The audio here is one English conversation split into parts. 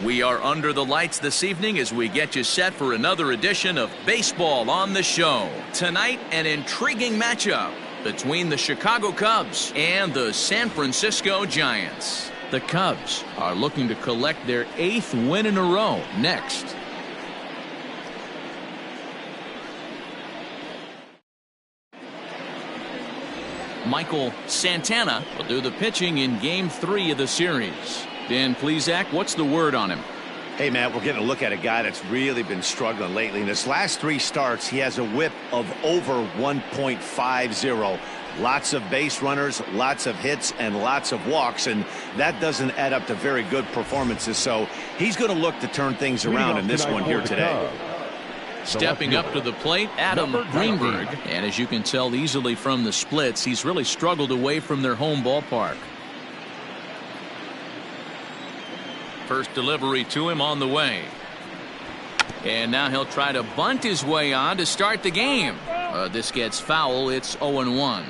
We are under the lights this evening as we get you set for another edition of Baseball on the Show. Tonight, an intriguing matchup between the Chicago Cubs and the San Francisco Giants. The Cubs are looking to collect their 8th win in a row next. Michael Santana will do the pitching in Game 3 of the series. Dan Plesac, what's the word on him? Hey, Matt, we're getting a look at a guy that's really been struggling lately. In his last 3 starts, he has a whip of over 1.50. Lots of base runners, lots of hits, and lots of walks, and that doesn't add up to very good performances. So he's going to look to turn things around in this one here today. Stepping up to the plate, Adam Greenberg. And as you can tell easily from the splits, he's really struggled away from their home ballpark. First delivery to him on the way. And now he'll try to bunt his way on to start the game. This gets foul. It's 0-1.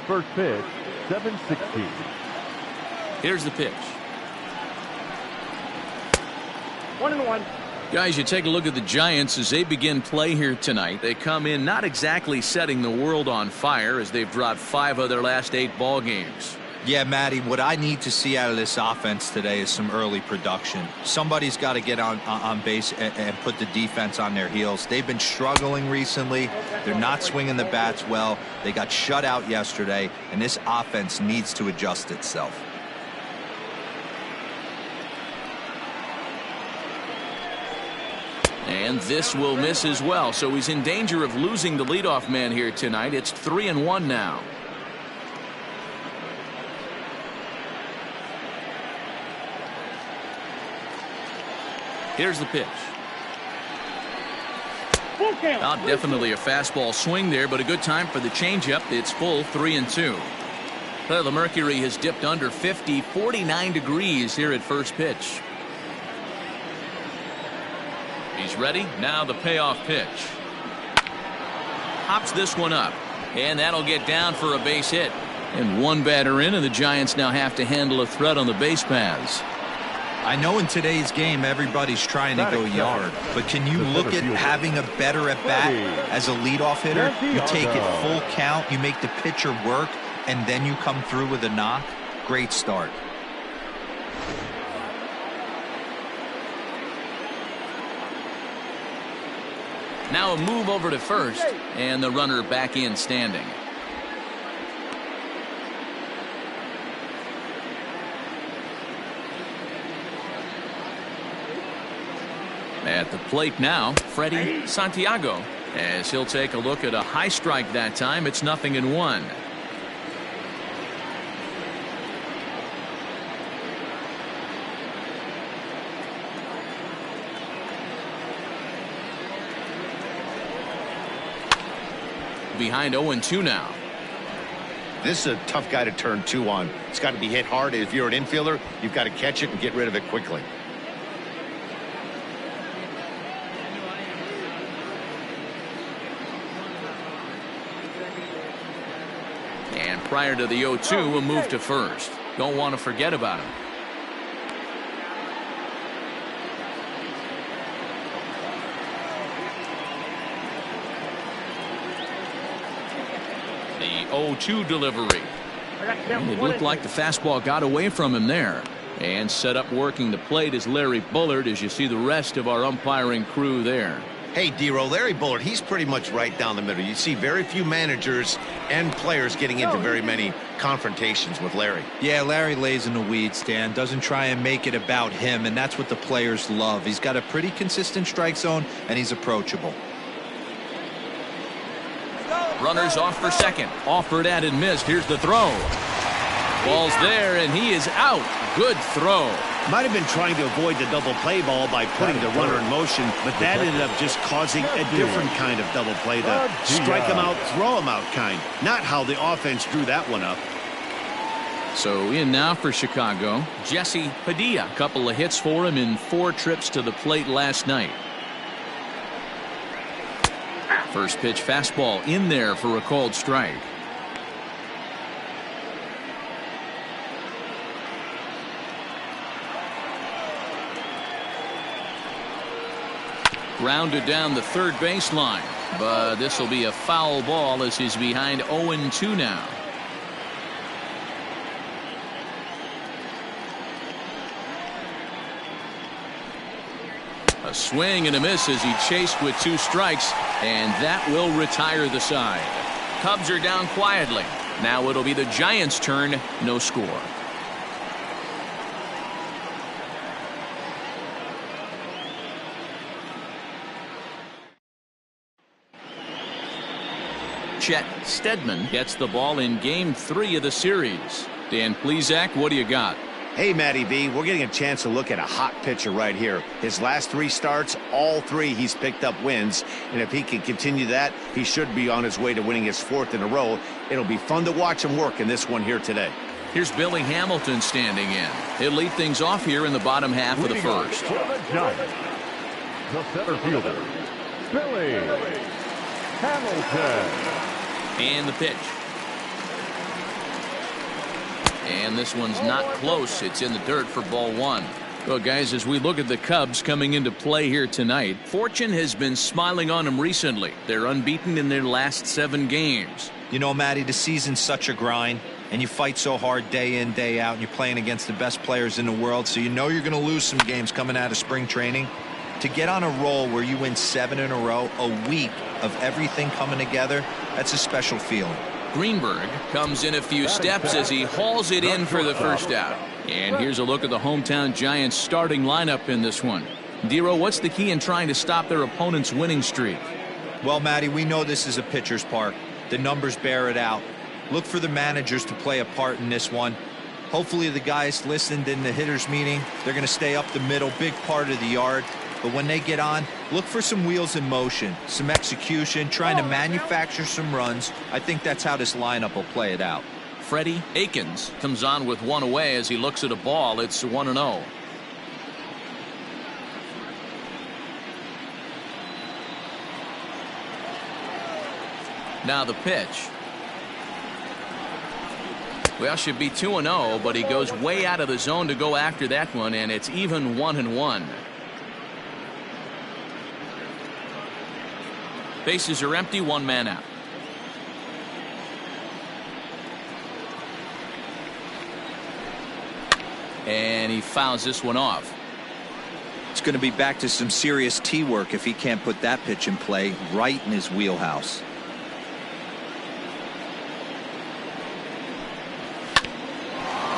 First pitch, 7-16. Here's the pitch. 1-1. Guys, you take a look at the Giants as they begin play here tonight. They come in not exactly setting the world on fire as they've dropped 5 of their last 8 ball games. Yeah, Matty, what I need to see out of this offense today is some early production. Somebody's got to get on base and put the defense on their heels. They've been struggling recently. They're not swinging the bats well. They got shut out yesterday, and this offense needs to adjust itself. And this will miss as well, so he's in danger of losing the leadoff man here tonight. It's 3-1 now. Here's the pitch. Definitely a fastball swing there, but a good time for the changeup. It's full 3-2. Well, the mercury has dipped under 50, 49 degrees here at first pitch. He's ready. Now the payoff pitch. Hops this one up, and that'll get down for a base hit. And one batter in, and the Giants now have to handle a threat on the base paths. I know in today's game everybody's trying to go yard, but can you look at having a better at bat as a leadoff hitter? You take it full count, you make the pitcher work, and then you come through with a knock. Great start. Now a move over to first, and the runner back in standing. At the plate now, Freddie Santiago, as he'll take a look at a high strike that time. It's 0-1. Behind 0-2 now. This is a tough guy to turn 2 on. It's got to be hit hard. If you're an infielder, you've got to catch it and get rid of it quickly. And prior to the 0-2, a move to first. Don't want to forget about him. The 0-2 delivery. And it looked like the fastball got away from him there. And set up working the plate is Larry Bullard, as you see the rest of our umpiring crew there. Hey, D-Row, Larry Bullard, he's pretty much right down the middle. You see very few managers and players getting into very many confrontations with Larry. Yeah, Larry lays in the weeds, Dan. Doesn't try and make it about him, and that's what the players love. He's got a pretty consistent strike zone, and he's approachable. Runners off for second. Offered at and missed. Here's the throw. Ball's there, and he is out. Good throw. Might have been trying to avoid the double play ball by putting the runner in motion, but that ended up just causing a different kind of double play, the strike him out, throw him out kind. Not how the offense drew that one up. So in now for Chicago, Jesse Padilla. A couple of hits for him in 4 trips to the plate last night. First pitch fastball in there for a called strike. Grounded down the third baseline, but this will be a foul ball as he's behind 0-2 now. A swing and a miss as he chased with 2 strikes, and that will retire the side. Cubs are down quietly. Now it'll be the Giants' turn. No score. Chet Steadman gets the ball in Game 3 of the series. Dan Plesac, what do you got? Hey, Matty V, we're getting a chance to look at a hot pitcher right here. His last 3 starts, all 3 he's picked up wins. And if he can continue that, he should be on his way to winning his 4th in a row. It'll be fun to watch him work in this one here today. Here's Billy Hamilton standing in. He'll lead things off here in the bottom half of the first. For the Giants, the center fielder, Billy Hamilton. And the pitch. And this one's not close. It's in the dirt for ball 1. Well, guys, as we look at the Cubs coming into play here tonight, fortune has been smiling on them recently. They're unbeaten in their last 7 games. You know, Matty, the season's such a grind, and you fight so hard day in, day out, and you're playing against the best players in the world, so you know you're going to lose some games coming out of spring training. To get on a roll where you win 7 in a row, a week of everything coming together, that's a special feeling. Greenberg comes in a few steps as he hauls it in for the first out. And here's a look at the hometown Giants starting lineup in this one. Dero, what's the key in trying to stop their opponent's winning streak? Well, Matty, we know this is a pitcher's park. The numbers bear it out. Look for the managers to play a part in this one. Hopefully the guys listened in the hitters meeting. They're going to stay up the middle, big part of the yard. But when they get on, look for some wheels in motion, some execution, trying to manufacture some runs. I think that's how this lineup will play it out. Freddie Akins comes on with 1 away as he looks at a ball. It's 1-0. Now the pitch. Well, should be 2-0, but he goes way out of the zone to go after that one, and it's even 1-1. Bases are empty, 1 man out. And he fouls this one off. It's going to be back to some serious tee work if he can't put that pitch in play right in his wheelhouse.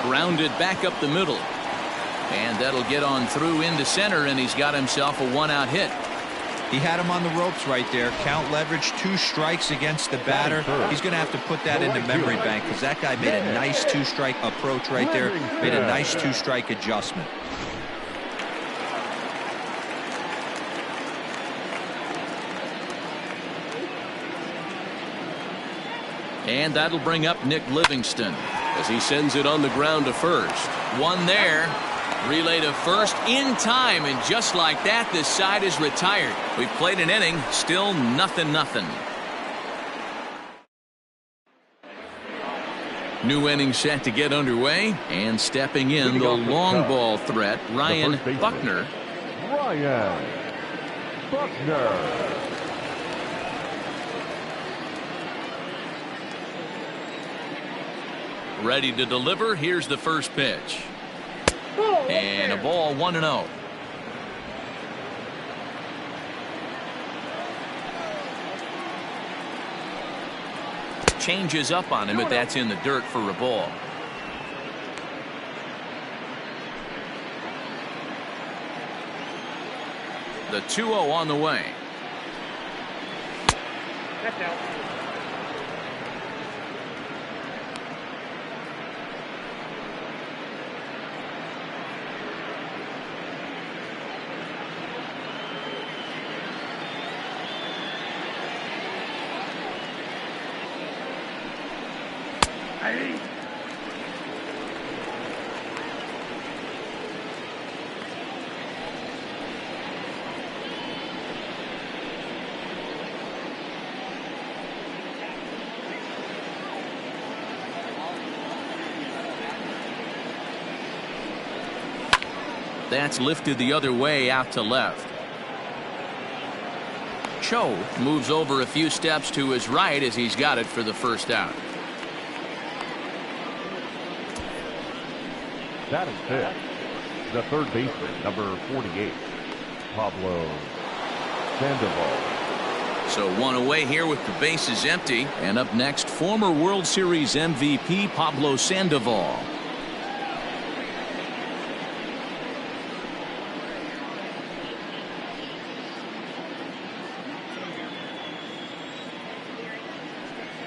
Grounded back up the middle. And that'll get on through into center, and he's got himself a 1-out hit. He had him on the ropes right there. Count leverage, 2 strikes against the batter. He's going to have to put that in the memory bank because that guy made a nice 2-strike approach right there. Made a nice 2-strike adjustment. And that'll bring up Nick Livingston as he sends it on the ground to first. 1 there. Relay to first in time, and just like that, this side is retired. We've played an inning, still 0-0. New inning set to get underway, and stepping in the long ball threat, Ryan Buckner. Ryan Buckner. Ready to deliver. Here's the first pitch. And a ball, 1-0. Changes up on him, but that's in the dirt for a ball. The 2-0 on the way. That's out. That's lifted the other way out to left. Cho moves over a few steps to his right as he's got it for the first out. Batting fifth, the third baseman, number 48, Pablo Sandoval. So one away here with the bases empty. And up next, former World Series MVP Pablo Sandoval.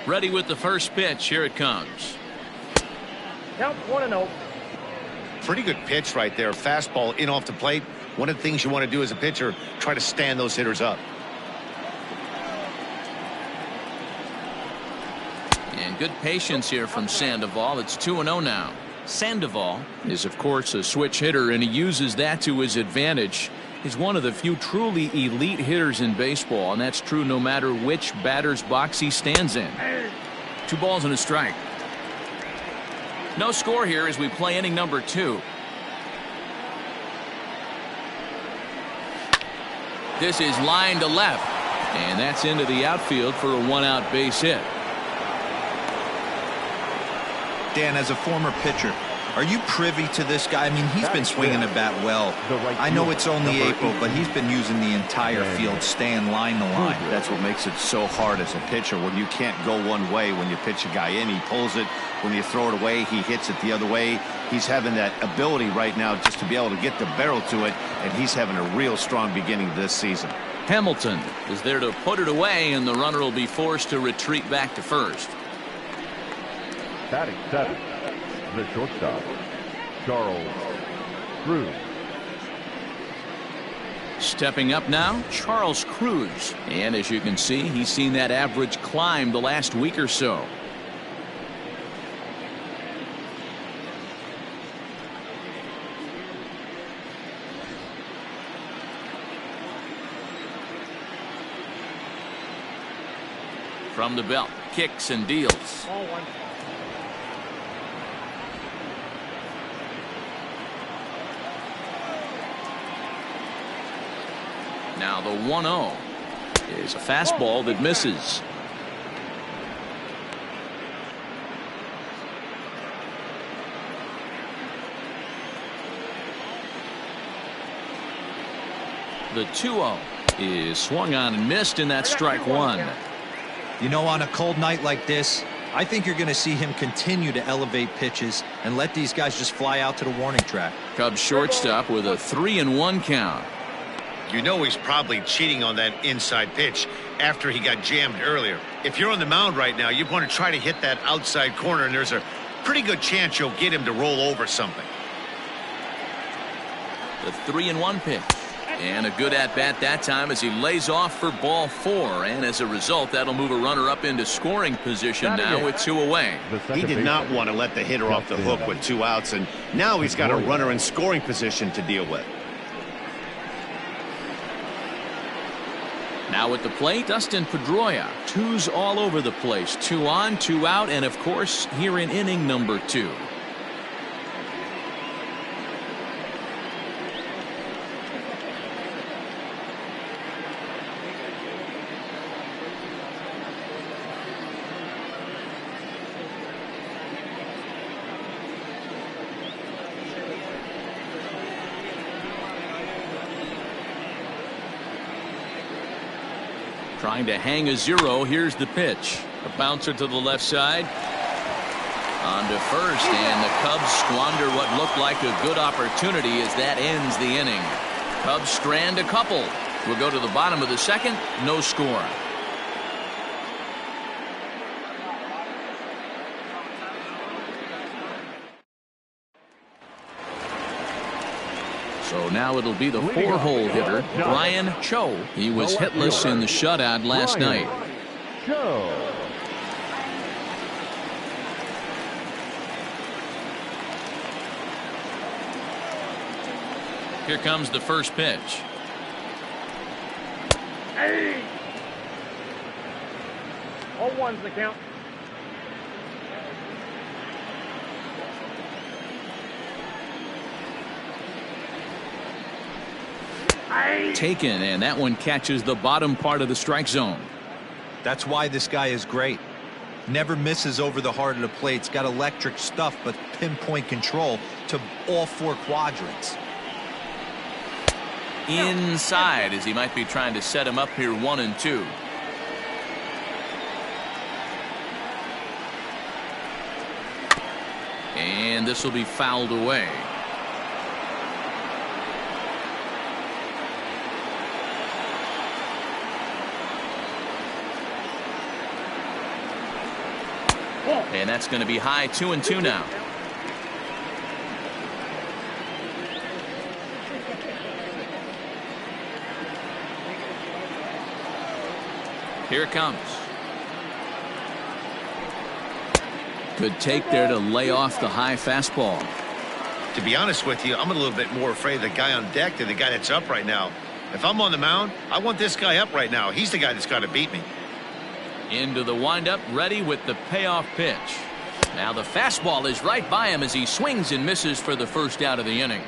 Ready with the first pitch. Here it comes. Count 1-0. Pretty good pitch right there. Fastball in off the plate. One of the things you want to do as a pitcher, try to stand those hitters up. And good patience here from Sandoval. It's 2-0 now. Sandoval is, of course, a switch hitter, and he uses that to his advantage. He's one of the few truly elite hitters in baseball, and that's true no matter which batter's box he stands in. 2 balls and a strike. No score here as we play inning number 2. This is line to left, and that's into the outfield for a 1-out base hit. Dan, as a former pitcher, are you privy to this guy? I mean, he's been swinging the bat well. I know it's only April, but he's been using the entire field, staying line to line. That's what makes it so hard as a pitcher when you can't go one way. When you pitch a guy in, he pulls it. When you throw it away, he hits it the other way. He's having that ability right now just to be able to get the barrel to it, and he's having a real strong beginning this season. Hamilton is there to put it away, and the runner will be forced to retreat back to first. Batting seventh, the shortstop, Charles Cruz. Stepping up now, Charles Cruz. And as you can see, he's seen that average climb the last week or so. From the belt, kicks and deals. Ball 1. Now the 1-0 is a fastball that misses. The 2-0 is swung on and missed, and that's strike 1. You know, on a cold night like this, I think you're going to see him continue to elevate pitches and let these guys just fly out to the warning track. Cubs shortstop with a 3-1 count. You know he's probably cheating on that inside pitch after he got jammed earlier. If you're on the mound right now, you want to try to hit that outside corner, and there's a pretty good chance you'll get him to roll over something. The 3-1 pitch. And a good at-bat that time as he lays off for ball 4. And as a result, that'll move a runner up into scoring position now with 2 away. He did not want to let the hitter off the hook with 2 outs, and now he's got a runner in scoring position to deal with. Now at the plate, Dustin Pedroia. 2s all over the place. 2 on, 2 out, and of course, here in inning number 2. Trying to hang a 0. Here's the pitch. A bouncer to the left side. On to first, and the Cubs squander what looked like a good opportunity as that ends the inning. Cubs strand a couple. We'll go to the bottom of the second. No score. So now it'll be the 4-hole hitter, Brian Cho. He was hitless in the shutout last night. Cho. Here comes the first pitch. Hey! 0-1's the count. Taken, and that one catches the bottom part of the strike zone. That's why this guy is great. Never misses over the heart of the plate. He's got electric stuff, but pinpoint control to all 4 quadrants. Inside, as he might be trying to set him up here 1-2. And this will be fouled away. And that's going to be high 2-2 now. Here it comes. Good take there to lay off the high fastball. To be honest with you, I'm a little bit more afraid of the guy on deck than the guy that's up right now. If I'm on the mound, I want this guy up right now. He's the guy that's got to beat me. Into the windup, ready with the payoff pitch. Now the fastball is right by him as he swings and misses for the first out of the inning.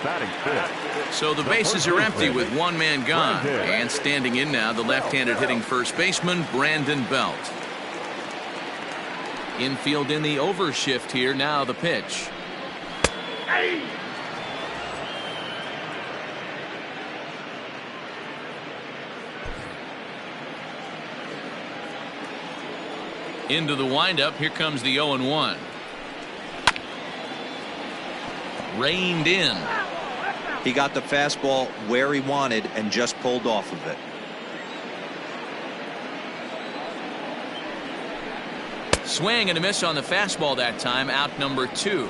Batting fifth. So the bases are empty with one man gone. And standing in now, the left-handed hitting first baseman, Brandon Belt. Infield in the overshift here. Now the pitch. Into the windup. Here comes the 0-1. Reined in. He got the fastball where he wanted and just pulled off of it. Swing and a miss on the fastball that time. Out number 2.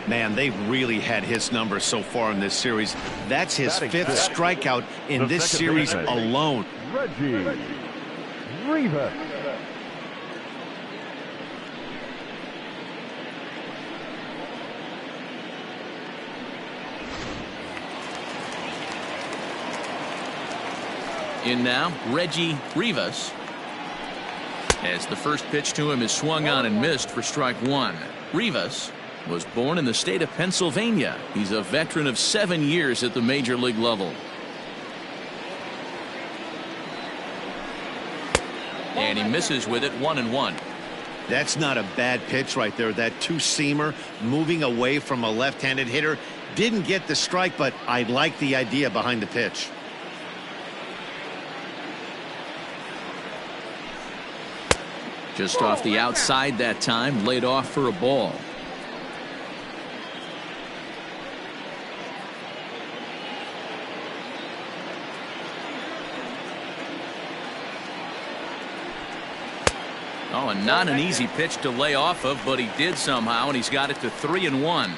Man, they've really had his number so far in this series. That's his 5th strikeout in this series alone. Reggie Rivas. In now, Reggie Rivas. As the first pitch to him is swung on and missed for strike 1. Rivas was born in the state of Pennsylvania. He's a veteran of 7 years at the major league level. And he misses with it 1-1. That's not a bad pitch right there. That 2-seamer moving away from a left-handed hitter. Didn't get the strike, but I like the idea behind the pitch. Just off the outside that time, laid off for a ball. Oh, and not an easy pitch to lay off of, but he did somehow, and he's got it to 3-1.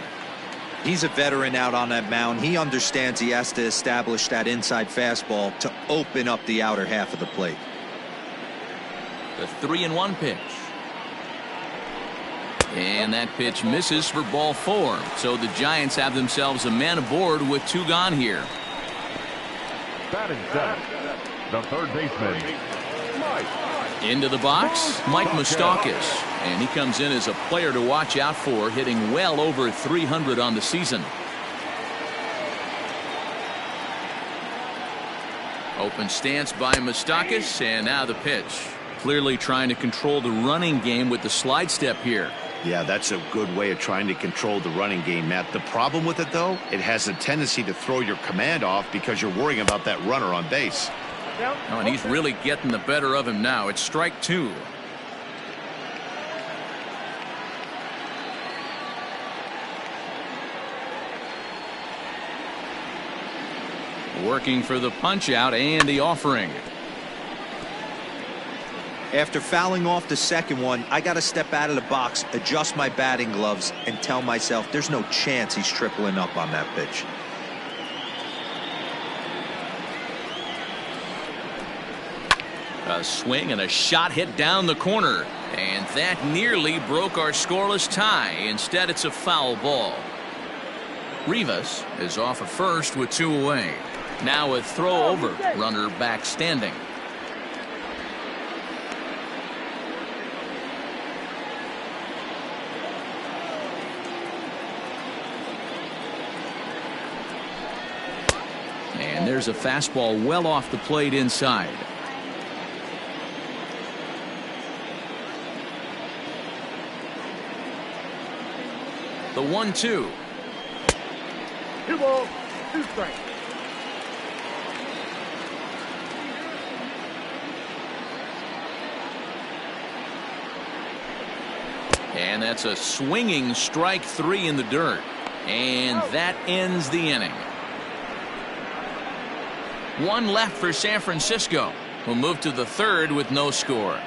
He's a veteran out on that mound. He understands he has to establish that inside fastball to open up the outer half of the plate. The 3-1 pitch. And that pitch misses for ball 4. So the Giants have themselves a man aboard with 2 gone here. Batting seventh, the third baseman, Mike. Into the box, Mike Moustakas. And he comes in as a player to watch out for, hitting well over 300 on the season. Open stance by Moustakas, and now the pitch. Clearly trying to control the running game with the slide step here. Yeah, that's a good way of trying to control the running game, Matt. The problem with it, though, it has a tendency to throw your command off because you're worrying about that runner on base. Oh, and he's really getting the better of him now. It's strike 2. Working for the punch out and the offering. After fouling off the second one, I got to step out of the box, adjust my batting gloves, and tell myself there's no chance he's tripling up on that pitch. A swing and a shot hit down the corner. And that nearly broke our scoreless tie. Instead, it's a foul ball. Rivas is off at first with 2 away. Now a throw over. Runner back standing. And there's a fastball well off the plate inside. The 1-2. 2 balls, 2 strikes. And that's a swinging strike 3 in the dirt. And that ends the inning. 1 left for San Francisco, who move to the 3rd with no score.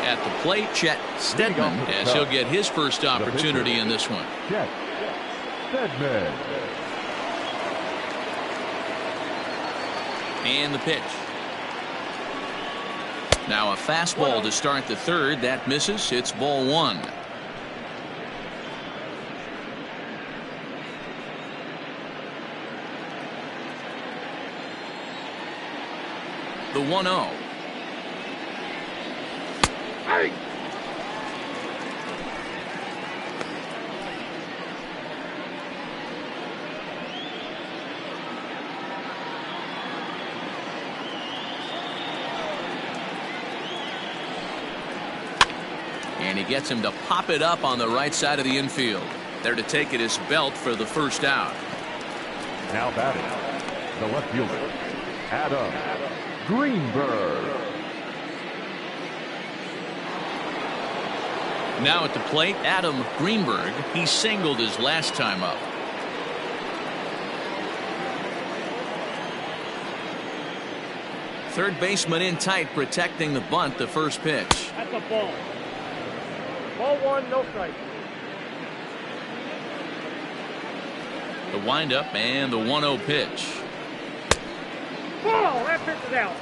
At the plate, Chet Steadman, as he'll get his first opportunity in this one. Chet Steadman. And the pitch. Now a fastball to start the 3rd. That misses. It's ball 1. The 1-0. Hey! And he gets him to pop it up on the right side of the infield. There to take it is Belt for the first out. Now batting, the left fielder, Adam Greenberg. Now at the plate, Adam Greenberg. He singled his last time up. Third baseman in tight, protecting the bunt. The first pitch. That's a ball. Ball 1, no strike. The windup and the 1-0 pitch. Ball! That pitch is out.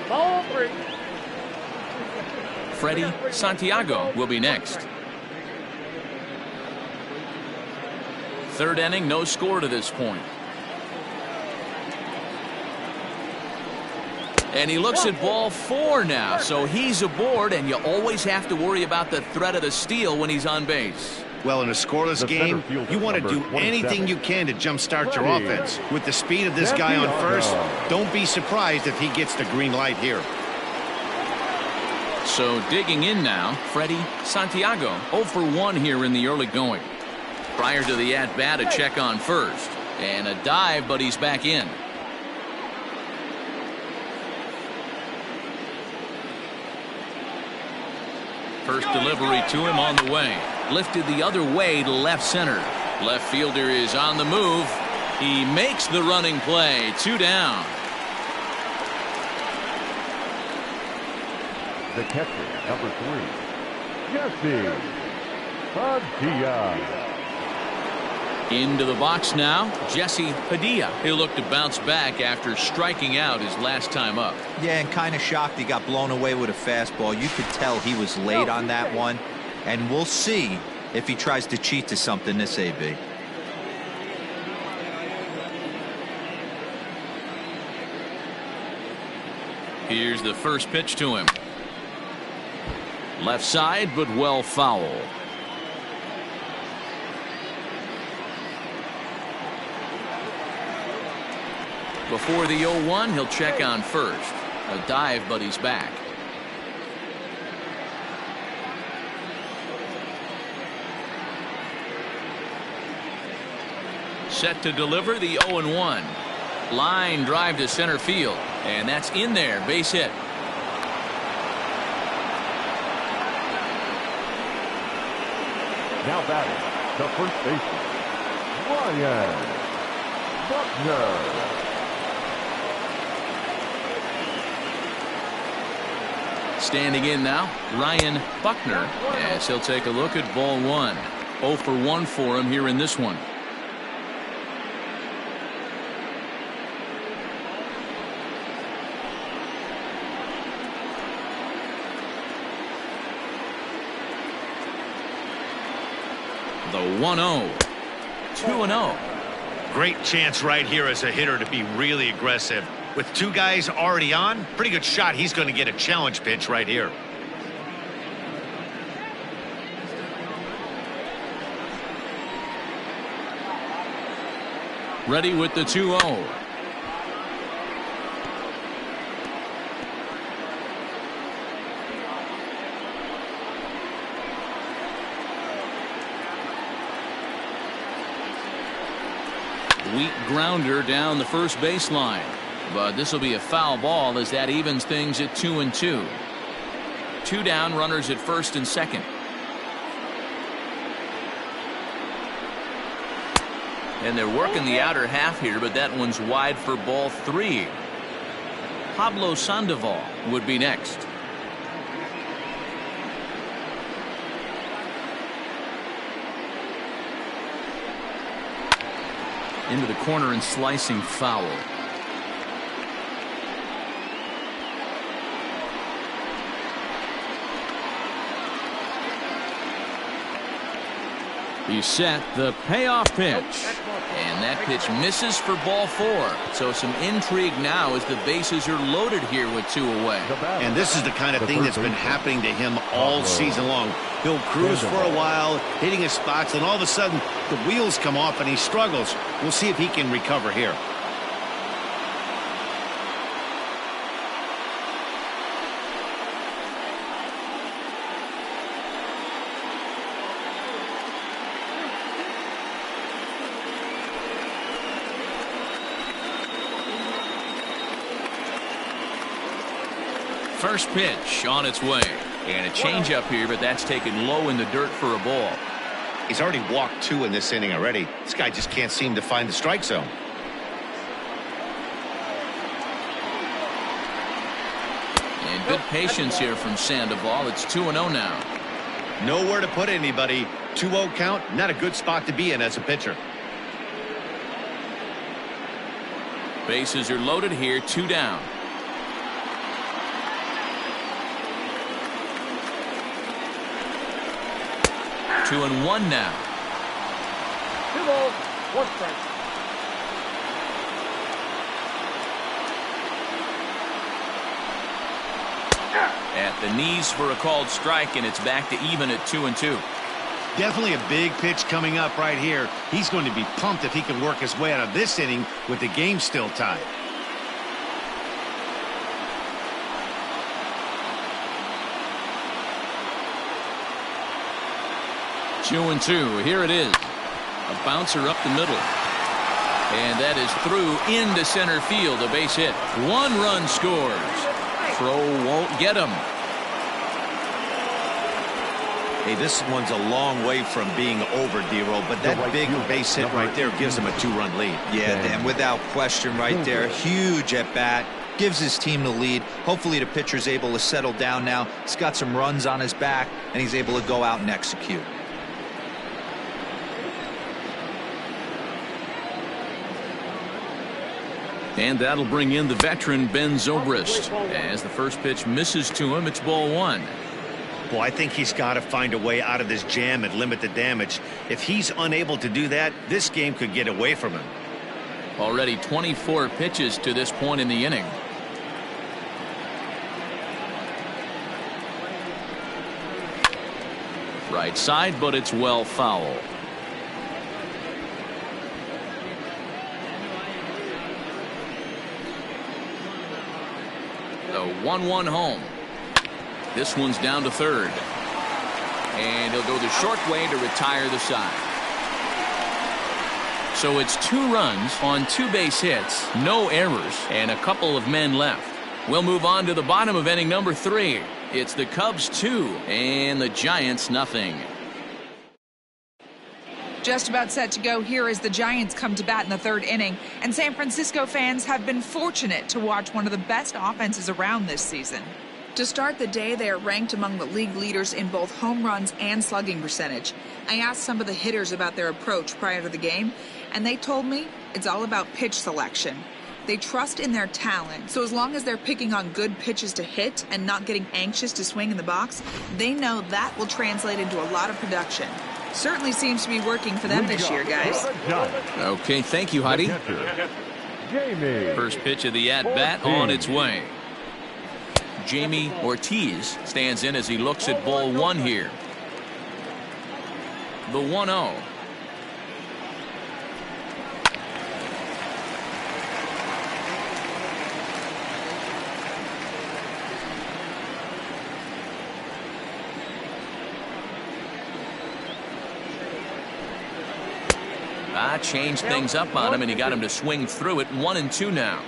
Ball 3. Freddie Santiago will be next. 3rd inning, no score to this point. And he looks at ball 4 now, so he's aboard, and you always have to worry about the threat of the steal when he's on base. Well, in a scoreless game, you want to do anything you can to jumpstart your offense. With the speed of this guy on first, don't be surprised if he gets the green light here. So digging in now, Freddie Santiago, 0 for 1 here in the early going. Prior to the at-bat, a check on first. And a dive, but he's back in. First delivery to him on the way. Lifted the other way to left center. Left fielder is on the move. He makes the running play. 2 down. The catcher, number 3, Jesse Padilla. Into the box now, Jesse Padilla. He'll look to bounce back after striking out his last time up. Yeah, and kind of shocked he got blown away with a fastball. You could tell he was late on that one. And we'll see if he tries to cheat to something this AB. Here's the first pitch to him. Left side, but well foul. Before the 0-1, he'll check on first. A dive, but he's back. Set to deliver the 0-1. Line drive to center field. And that's in there. Base hit. Now batting, the first baseman, Ryan Buckner. Standing in now, Ryan Buckner, as he'll take a look at ball 1. 0 for 1 for him here in this one. The 1-0. 2-0. Great chance right here as a hitter to be really aggressive. With two guys already on, pretty good shot. He's going to get a challenge pitch right here. Ready with the 2-0. Weak grounder down the first baseline, but this will be a foul ball as that evens things at 2-2. 2 down, runners at first and second. And they're working the outer half here, but that one's wide for ball 3. Pablo Sandoval would be next. Into the corner and slicing foul. He's set the payoff pitch. And that pitch misses for ball 4. So some intrigue now as the bases are loaded here with 2 away. And this is the kind of thing that's been happening to him all season long. He'll cruise for a while, hitting his spots, and all of a sudden the wheels come off and he struggles. We'll see if he can recover here. First pitch on its way. And a changeup here, but that's taken low in the dirt for a ball. He's already walked 2 in this inning already. This guy just can't seem to find the strike zone. And good patience here from Sandoval. It's 2-0 now. Nowhere to put anybody. 2-0 count, not a good spot to be in as a pitcher. Bases are loaded here, 2 down. Two and 1 now. 2 balls, 1 strike. At the knees for a called strike, and it's back to even at 2-2. Definitely a big pitch coming up right here. He's going to be pumped if he can work his way out of this inning with the game still tied. Two and 2. Here it is. A bouncer up the middle. And that is through into center field. A base hit. 1 run scores. Throw won't get him. Hey, this one's a long way from being over, D-Roll, but that big base hit right there gives him a 2-run lead. Yeah, and without question right there, huge at bat. Gives his team the lead. Hopefully the pitcher's able to settle down now. He's got some runs on his back, and he's able to go out and execute. And that'll bring in the veteran Ben Zobrist. As the first pitch misses to him, it's ball 1. Well, I think he's got to find a way out of this jam and limit the damage. If he's unable to do that, this game could get away from him. Already 24 pitches to this point in the inning. Right side, but it's well foul. The 1-1 home. This one's down to third. And he'll go the short way to retire the side. So it's 2 runs on 2 base hits, no errors, and a couple of men left. We'll move on to the bottom of inning number 3. It's the Cubs 2 and the Giants nothing. Just about set to go here as the Giants come to bat in the 3rd inning, and San Francisco fans have been fortunate to watch one of the best offenses around this season. To start the day, they are ranked among the league leaders in both home runs and slugging percentage. I asked some of the hitters about their approach prior to the game, and they told me it's all about pitch selection. They trust in their talent, so as long as they're picking on good pitches to hit and not getting anxious to swing in the box, they know that will translate into a lot of production. Certainly seems to be working for them this year, guys. Okay, thank you, Heidi. Jamie. First pitch of the at-bat on its way. Jamie Ortiz stands in as he looks at ball one here. The 1-0. Changed things up on him, and he got him to swing through it. 1-2 now.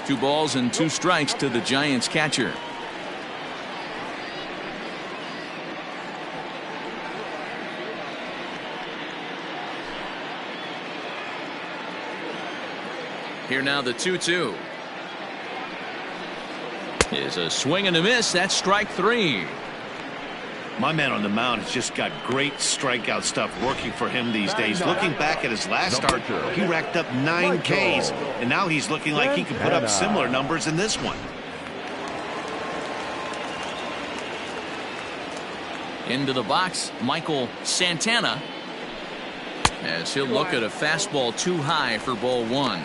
Two balls and two strikes to the Giants catcher. Here now the 2-2. Is a swing and a miss. That's strike three. My man on the mound has just got great strikeout stuff working for him these days. Looking back at his last start, he racked up 9 Ks, and now he's looking like he can put up similar numbers in this one. Into the box, Michael Santana, as he'll look at a fastball too high for ball one.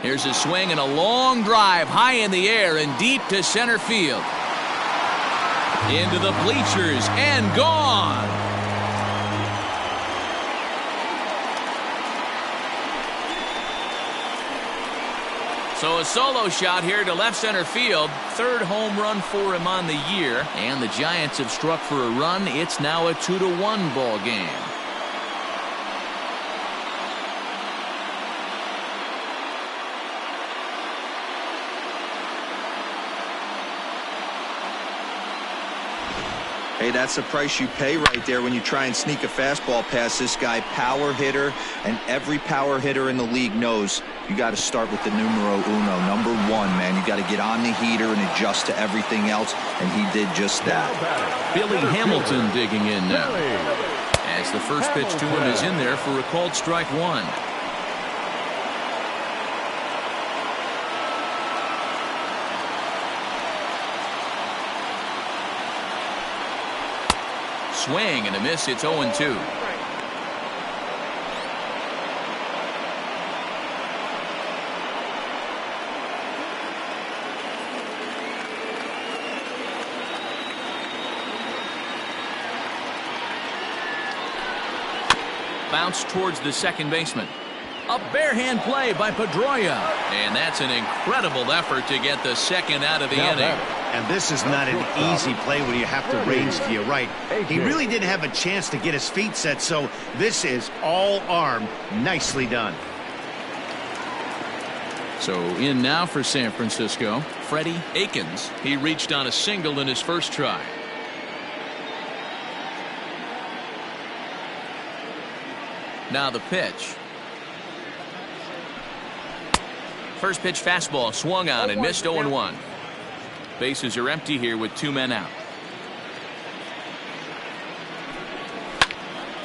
Here's a swing and a long drive high in the air and deep to center field. Into the bleachers and gone. So a solo shot here to left center field. Third home run for him on the year. And the Giants have struck for a run. It's now a 2-1 ball game. Hey, that's the price you pay right there when you try and sneak a fastball past this guy. Power hitter, and every power hitter in the league knows you got to start with the numero uno, number one, man. You got to get on the heater and adjust to everything else, and he did just that. Billy Hamilton digging in now, as the first pitch to him is in there for a called strike one. Swing and a miss. It's 0-2. Bounce towards the second baseman. A barehand play by Pedroia, and that's an incredible effort to get the second out of the inning. And this is not an easy play when you have to range to your right. He really didn't have a chance to get his feet set, so this is all arm. Nicely done. So in now for San Francisco, Freddie Akins. He reached on a single in his first try. Now the pitch. First pitch fastball swung on and missed. 0-1. Bases are empty here with two men out.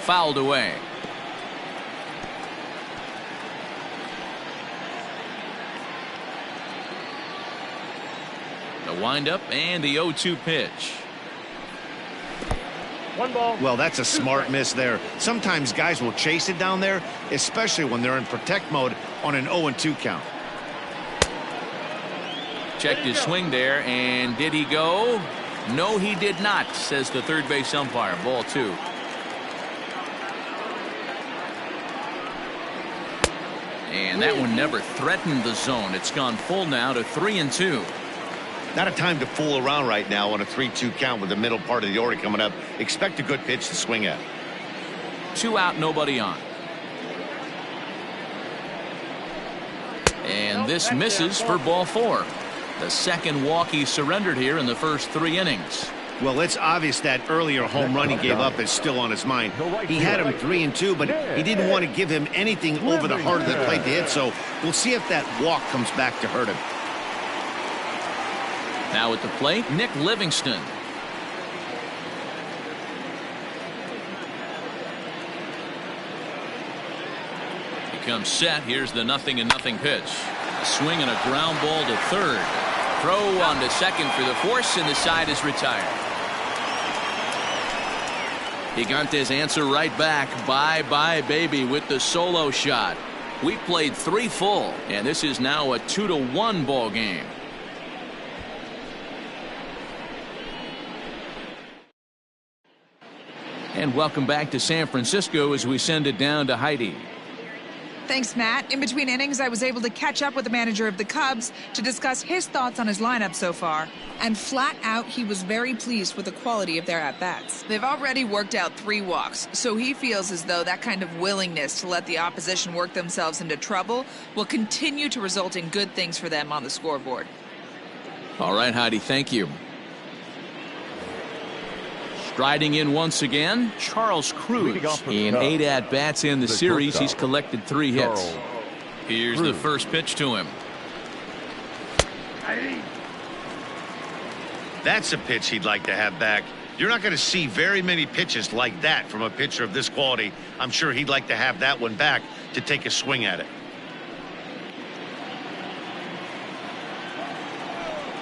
Fouled away. The windup and the 0-2 pitch. One ball. Well, that's a smart miss there. Sometimes guys will chase it down there, especially when they're in protect mode on an 0-2 count. Checked his swing there, and did he go? No, he did not, says the third base umpire. Ball two. And that one never threatened the zone. It's gone full now to 3-2. Not a time to fool around right now on a 3-2 count with the middle part of the order coming up. Expect a good pitch to swing at. 2 out, nobody on. And this misses for ball 4. The second walk he surrendered here in the first 3 innings. Well, it's obvious that earlier home run he gave up is still on his mind. He had him 3-2, but he didn't want to give him anything over the heart of the plate to hit, so we'll see if that walk comes back to hurt him. Now at the plate, Nick Livingston. comes set. Here's the 0-0 pitch. A swing and a ground ball to third. Throw on to second for the force, and the side is retired. Gigantes answer right back. Bye-bye, baby, with the solo shot. We played 3 full, and this is now a 2-1 ball game. And welcome back to San Francisco as we send it down to Heidi. Thanks, Matt. In between innings, I was able to catch up with the manager of the Cubs to discuss his thoughts on his lineup so far. And flat out, he was very pleased with the quality of their at-bats. They've already worked out 3 walks, so he feels as though that kind of willingness to let the opposition work themselves into trouble will continue to result in good things for them on the scoreboard. All right, Heidi, thank you. Striding in once again, Charles Cruz. In 8 at-bats in the series, he's collected 3 hits. Here's the first pitch to him. That's a pitch he'd like to have back. You're not going to see very many pitches like that from a pitcher of this quality. I'm sure he'd like to have that one back to take a swing at it.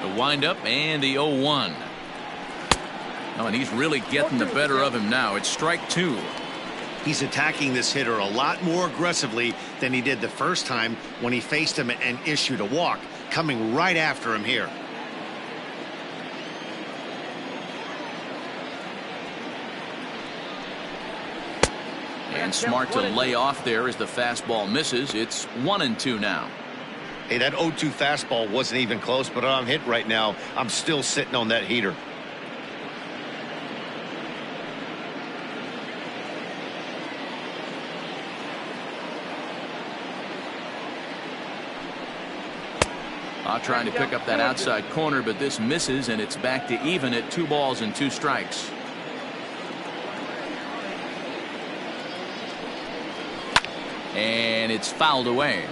The windup and the 0-1. Oh, and he's really getting the better of him now. It's strike 2. He's attacking this hitter a lot more aggressively than he did the first time when he faced him and issued a walk, coming right after him here. And smart to lay off there as the fastball misses. It's 1-2 now. Hey, that 0-2 fastball wasn't even close, but I'm hit right now. I'm still sitting on that heater. Trying to pick up that outside corner, but this misses, and it's back to even at 2 balls and 2 strikes. And it's fouled away.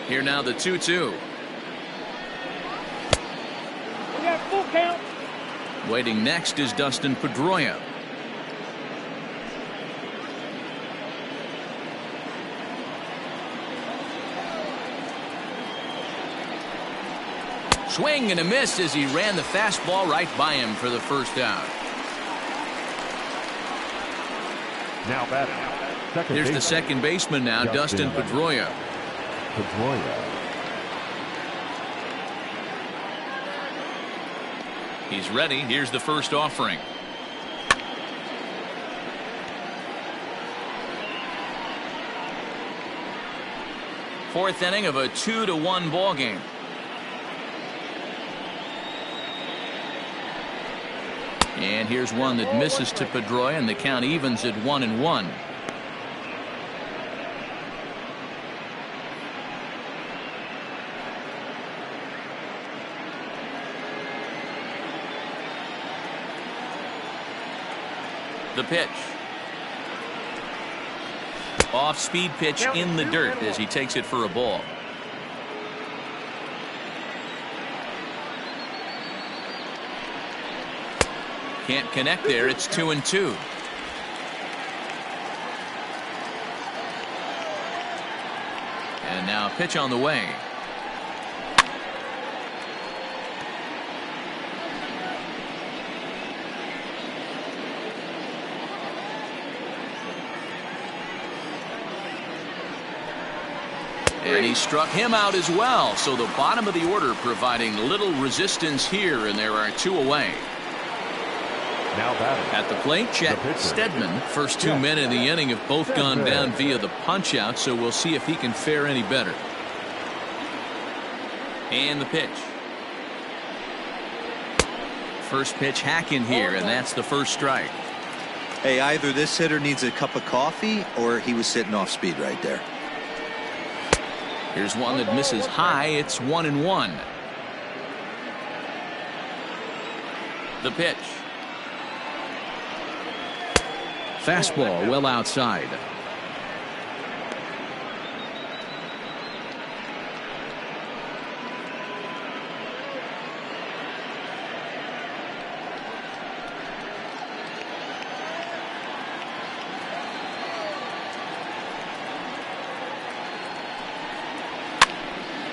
Here now the 2-2. We got full count. Waiting next is Dustin Pedroia. Swing and a miss as he ran the fastball right by him for the first out. Now batting. Here's the second baseman now, Dustin Pedroia. He's ready. Here's the first offering. Fourth inning of a 2-1 ball game. And here's one that misses to Pedroia, and the count evens at 1-1. The pitch. Off-speed pitch in the dirt as he takes it for a ball. Can't connect there. It's 2-2. And now a pitch on the way. And he struck him out as well. So the bottom of the order providing little resistance here, and there are 2 away. Now batting. At the plate, Chet Steadman. First 2 men in the inning have both gone down via the punch out, so we'll see if he can fare any better. And the pitch. First pitch hack in here, and that's the first strike. Hey, either this hitter needs a cup of coffee or he was sitting off speed right there. Here's one that misses high. It's 1-1. The pitch. Fastball well outside.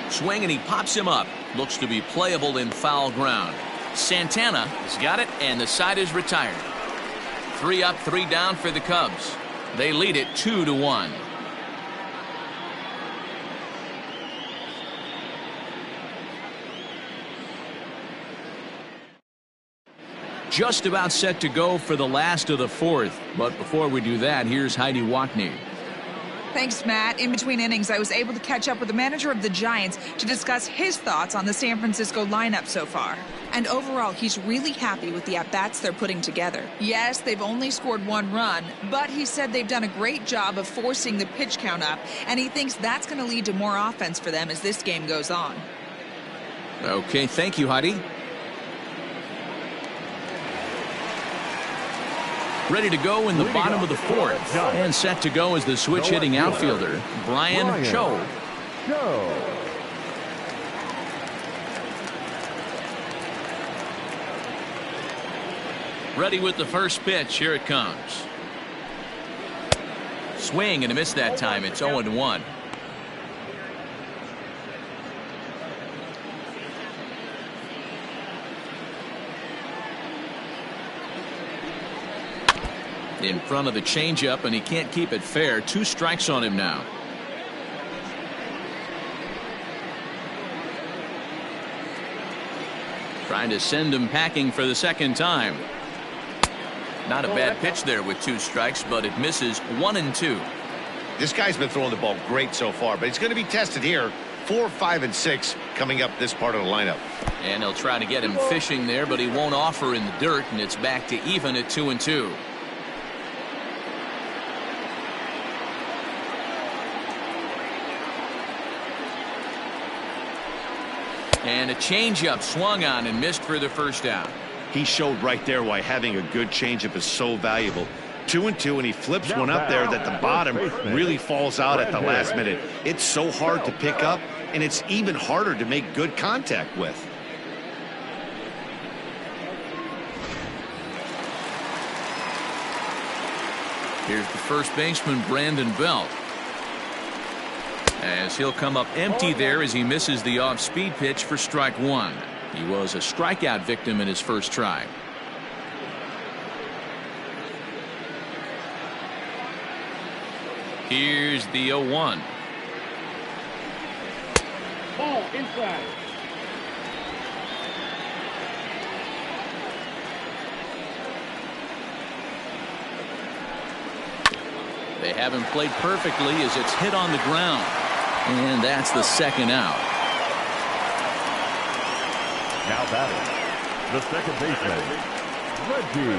Swing, and he pops him up. Looks to be playable in foul ground. Santana has got it, and the side is retired. 3 up, 3 down for the Cubs. They lead it 2-1. Just about set to go for the last of the 4th. But before we do that, here's Heidi Watney. Thanks, Matt. In between innings, I was able to catch up with the manager of the Giants to discuss his thoughts on the San Francisco lineup so far. And overall, he's really happy with the at-bats they're putting together. Yes, they've only scored 1 run, but he said they've done a great job of forcing the pitch count up, and he thinks that's going to lead to more offense for them as this game goes on. Okay, thank you, Heidi. Ready to go in the bottom of the 4th. And set to go as the switch-hitting outfielder, Brian Cho. Ready with the first pitch. Here it comes. Swing and a miss that time. It's 0-1. In front of the changeup, and he can't keep it fair. 2 strikes on him now. Trying to send him packing for the second time. Not a bad pitch there with 2 strikes, but it misses. 1-2. This guy's been throwing the ball great so far, but he's going to be tested here. 4, 5, and 6 coming up this part of the lineup. And he'll try to get him fishing there, but he won't offer in the dirt, and it's back to even at 2-2. And a changeup swung on and missed for the first out. He showed right there why having a good changeup is so valuable. 2-2, and he flips one up there that the bottom really falls out at the last minute. It's so hard to pick up, and it's even harder to make good contact with. Here's the first baseman, Brandon Belt. As he'll come up empty there as he misses the off-speed pitch for strike 1. He was a strikeout victim in his first try. Here's the 0-1. Ball inside. They haven't played perfectly as it's hit on the ground. And that's the second out. Now batting, the second baseman, Reggie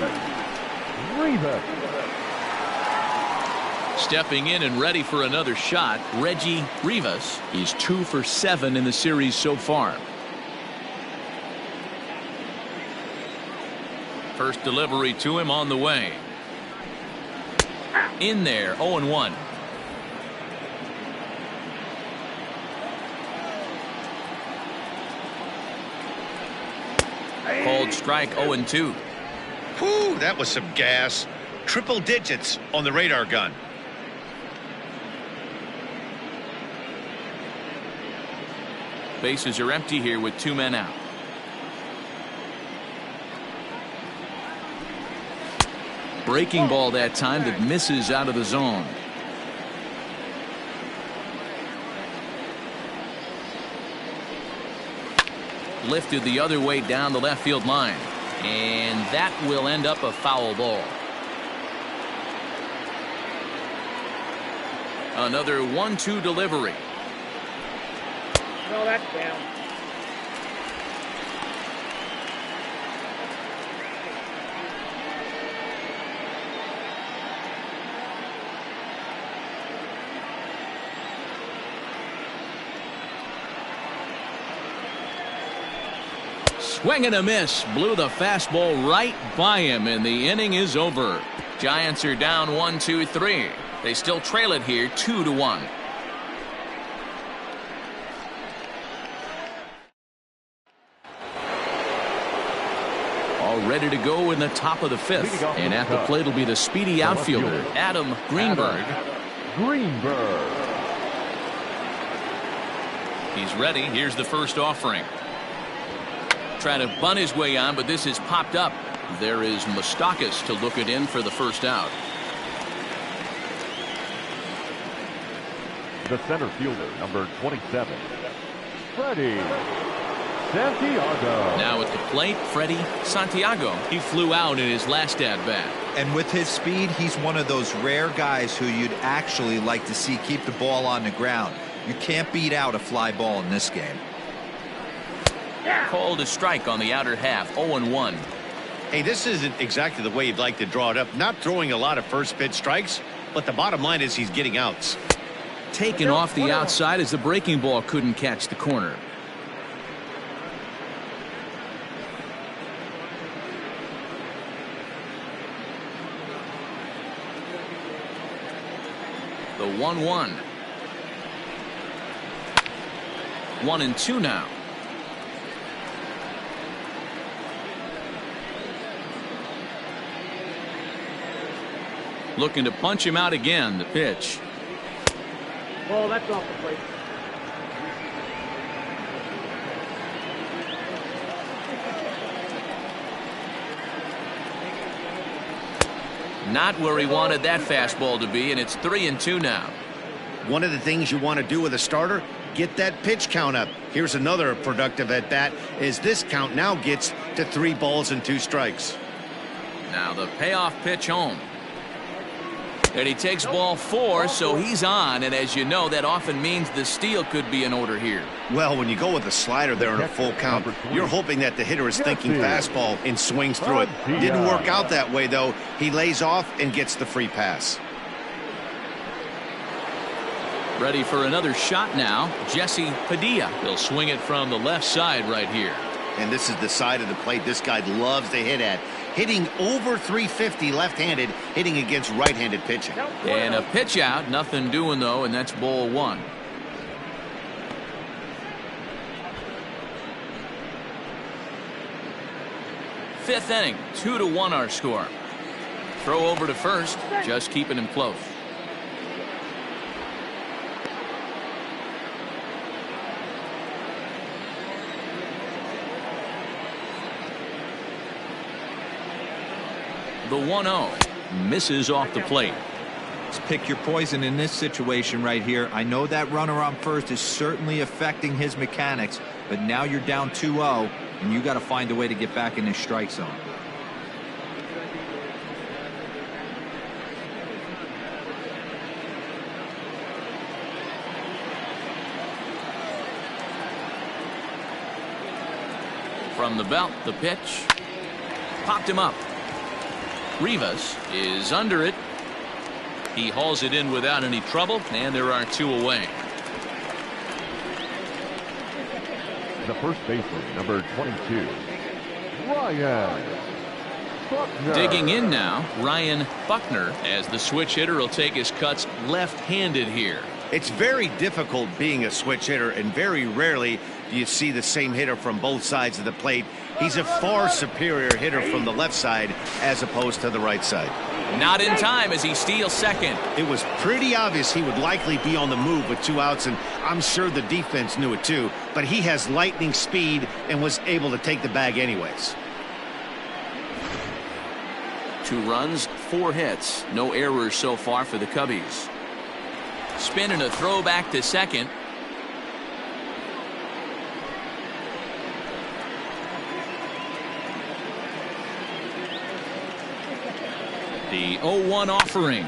Rivas. Stepping in and ready for another shot, Reggie Rivas. He's 2 for 7 in the series so far. First delivery to him on the way. In there, 0-1. Called strike. 0-2. Whew, that was some gas. Triple digits on the radar gun. Bases are empty here with 2 men out. Breaking ball that time that misses out of the zone. Lifted the other way down the left field line. And that will end up a foul ball. Another 1-2 delivery. No, that's down. Swing and a miss. Blew the fastball right by him, and the inning is over. Giants are down 1-2-3. They still trail it here 2-1. All ready to go in the top of the 5th. And at the plate will be the speedy outfielder, Adam Greenberg. He's ready. Here's the first offering. Trying to bunt his way on, but this is popped up. There is Moustakas to look it in for the first out. The center fielder, number 27, Freddie Santiago. Now at the plate, Freddie Santiago. He flew out in his last at-bat. And with his speed, he's one of those rare guys who you'd actually like to see keep the ball on the ground. You can't beat out a fly ball in this game. Called a strike on the outer half, 0-1. Hey, this isn't exactly the way you'd like to draw it up. Not throwing a lot of first pitch strikes, but the bottom line is he's getting outs. Taken off the outside as the breaking ball couldn't catch the corner. The 1-1. 1-2 now. Looking to punch him out again. The pitch. Well, that's off the plate. Not where he wanted that fastball to be, and it's 3-2 now. One of the things you want to do with a starter, get that pitch count up. Here's another productive at bat, as this count now gets to 3 balls and 2 strikes. Now the payoff pitch home. And he takes ball 4, so he's on, and as you know, that often means the steal could be in order here. Well, when you go with a slider there in a full count, you're hoping that the hitter is thinking fastball and swings through it. Didn't work out that way, though. He lays off and gets the free pass. Ready for another shot now. Jesse Padilla. He'll swing it from the left side right here. And this is the side of the plate this guy loves to hit at. Hitting over 350 left-handed, hitting against right-handed pitching. And a pitch out. Nothing doing, though, and that's ball 1. Fifth inning, 2-1 our score. Throw over to first, just keeping him close. The 1-0 misses off the plate. Let's pick your poison in this situation right here. I know that runner on first is certainly affecting his mechanics, but now you're down 2-0, and you got to find a way to get back in this strike zone. From the belt, the pitch. Popped him up. Rivas is under it. He hauls it in without any trouble, and there are 2 away. The first baseman, number 22, Ryan Buckner. Digging in now, Ryan Buckner, as the switch hitter will take his cuts left-handed here. It's very difficult being a switch hitter, and very rarely do you see the same hitter from both sides of the plate. He's a far superior hitter from the left side as opposed to the right side. Not in time as he steals second. It was pretty obvious he would likely be on the move with 2 outs, and I'm sure the defense knew it too, but he has lightning speed and was able to take the bag anyways. 2 runs, 4 hits. No errors so far for the Cubbies. Spin and a throw back to second. The 0-1 offering.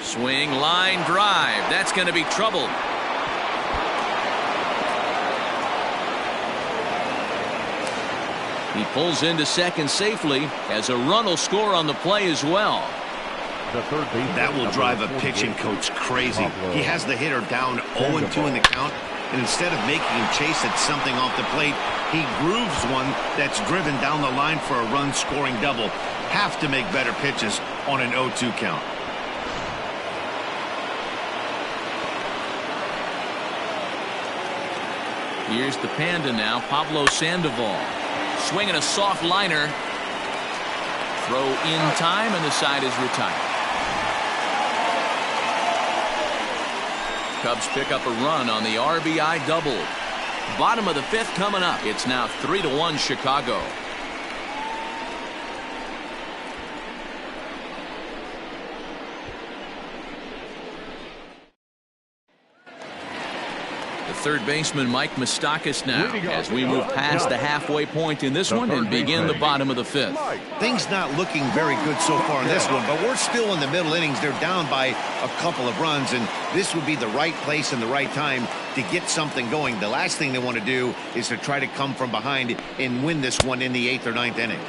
Swing, line drive. That's going to be trouble. He pulls into second safely as a run will score on the play as well. That will drive a pitching coach crazy. He has the hitter down 0-2 in the count, and instead of making him chase at something off the plate, he grooves one that's driven down the line for a run-scoring double. Have to make better pitches on an 0-2 count. Here's the Panda now, Pablo Sandoval. Swinging a soft liner. Throw in time, and the side is retired. Cubs pick up a run on the RBI double. Bottom of the fifth coming up. It's now 3-1 Chicago. Third baseman Mike Moustakas now as we move past the halfway point in this one and begin the bottom of the fifth. Things not looking very good so far in this one, but we're still in the middle innings. They're down by a couple of runs, and this would be the right place and the right time to get something going. The last thing they want to do is to try to come from behind and win this one in the 8th or 9th inning.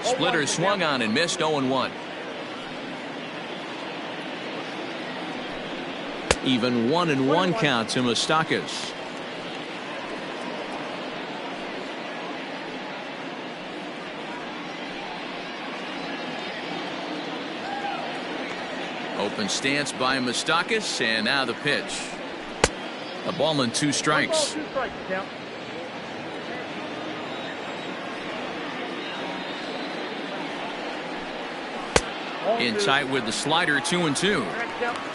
Splitter swung on and missed. 0-1. Even 1-1 count to Moustakas. Open stance by Moustakas, and now the pitch. A ball and 2 strikes. In tight with the slider, 2-2.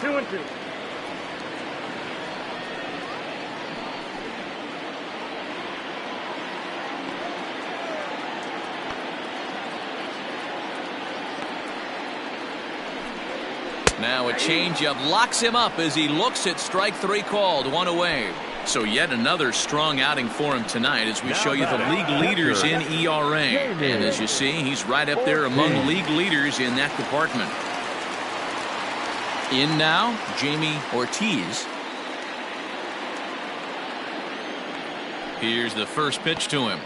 2-2. Now a changeup locks him up as he looks at strike 3 called. 1 away. So yet another strong outing for him tonight as we show you the league leaders in ERA. And as you see, he's right up there among league leaders in that department. In now, Jamie Ortiz. Here's the first pitch to him.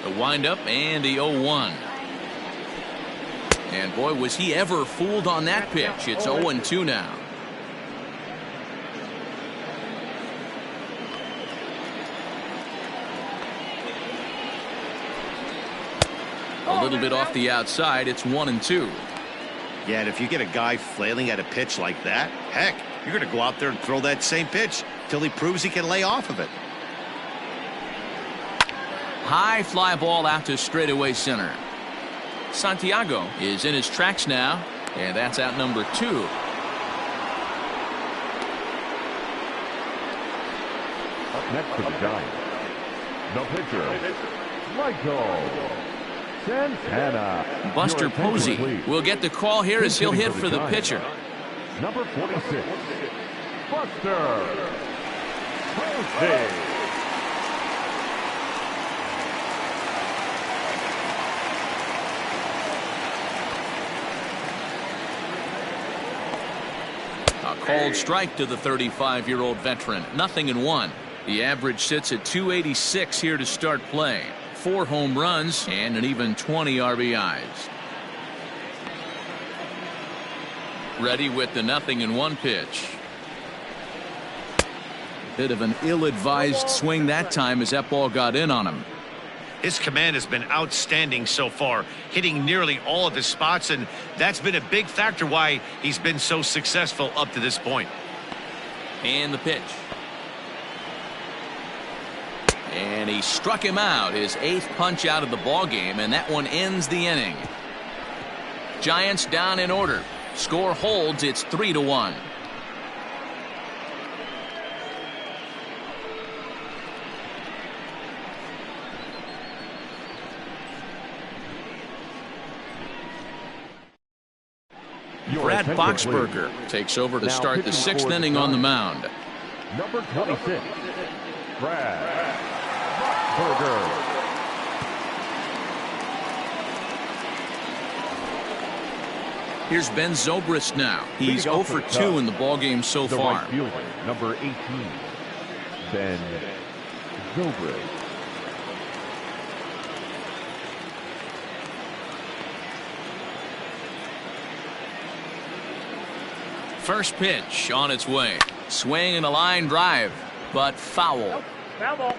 The windup and the 0-1. And boy, was he ever fooled on that pitch. It's 0-2 now. A little bit off the outside. It's 1-2. Yeah, and if you get a guy flailing at a pitch like that, heck, you're going to go out there and throw that same pitch till he proves he can lay off of it. High fly ball out to straightaway center. Santiago is in his tracks now, and that's out number 2. Up next for the Giants, the pitcher, Michael Santana. Buster Posey will get the call here as he'll hit for the pitcher. Number 46, Buster Posey. Called strike to the 35-year-old veteran. 0-1. The average sits at 286 here to start play. 4 home runs and an even 20 RBIs. Ready with the 0-1 pitch. Bit of an ill-advised swing that time as that ball got in on him. His command has been outstanding so far, hitting nearly all of his spots, and that's been a big factor why he's been so successful up to this point. And the pitch. And he struck him out, his 8th punch out of the ball game, and that one ends the inning. Giants down in order. Score holds. It's 3-1. Brad Boxberger takes over to start the 6th inning on the mound. Number 26, Brad Boxberger. Here's Ben Zobrist now. He's 0 for 2 in the ballgame so far. Right fielder, number 18, Ben Zobrist. First pitch on its way. Swing and a line drive, but foul. Foul ball.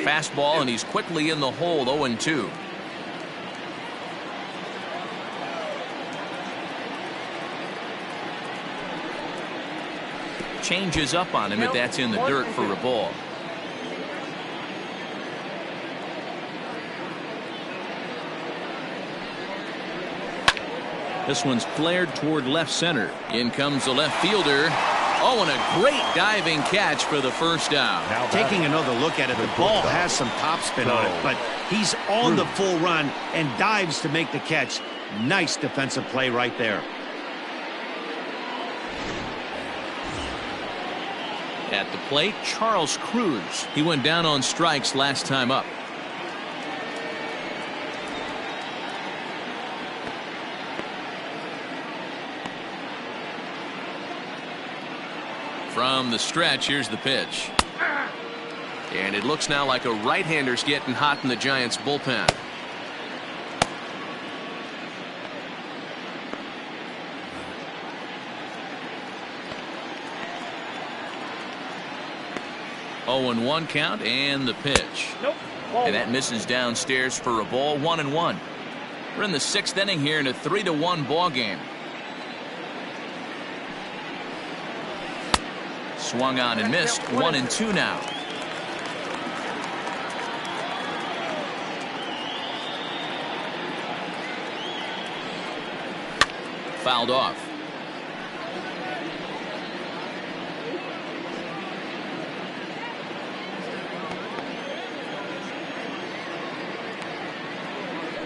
Fastball, and he's quickly in the hole, 0-2. Changes up on him, but that's in the dirt for a ball. This one's flared toward left center. In comes the left fielder. Oh, and a great diving catch for the first down. Taking another look at it, the ball has some topspin on it, but he's on the full run and dives to make the catch. Nice defensive play right there. At the plate, Charles Cruz. He went down on strikes last time up. From the stretch, here's the pitch. And it looks now like a right-hander's getting hot in the Giants' bullpen. Oh, and 1 count, and the pitch. And that misses downstairs for a ball, 1-1. We're in the 6th inning here in a 3-1 ball game. Swung on and missed, 1-2 now. Fouled off.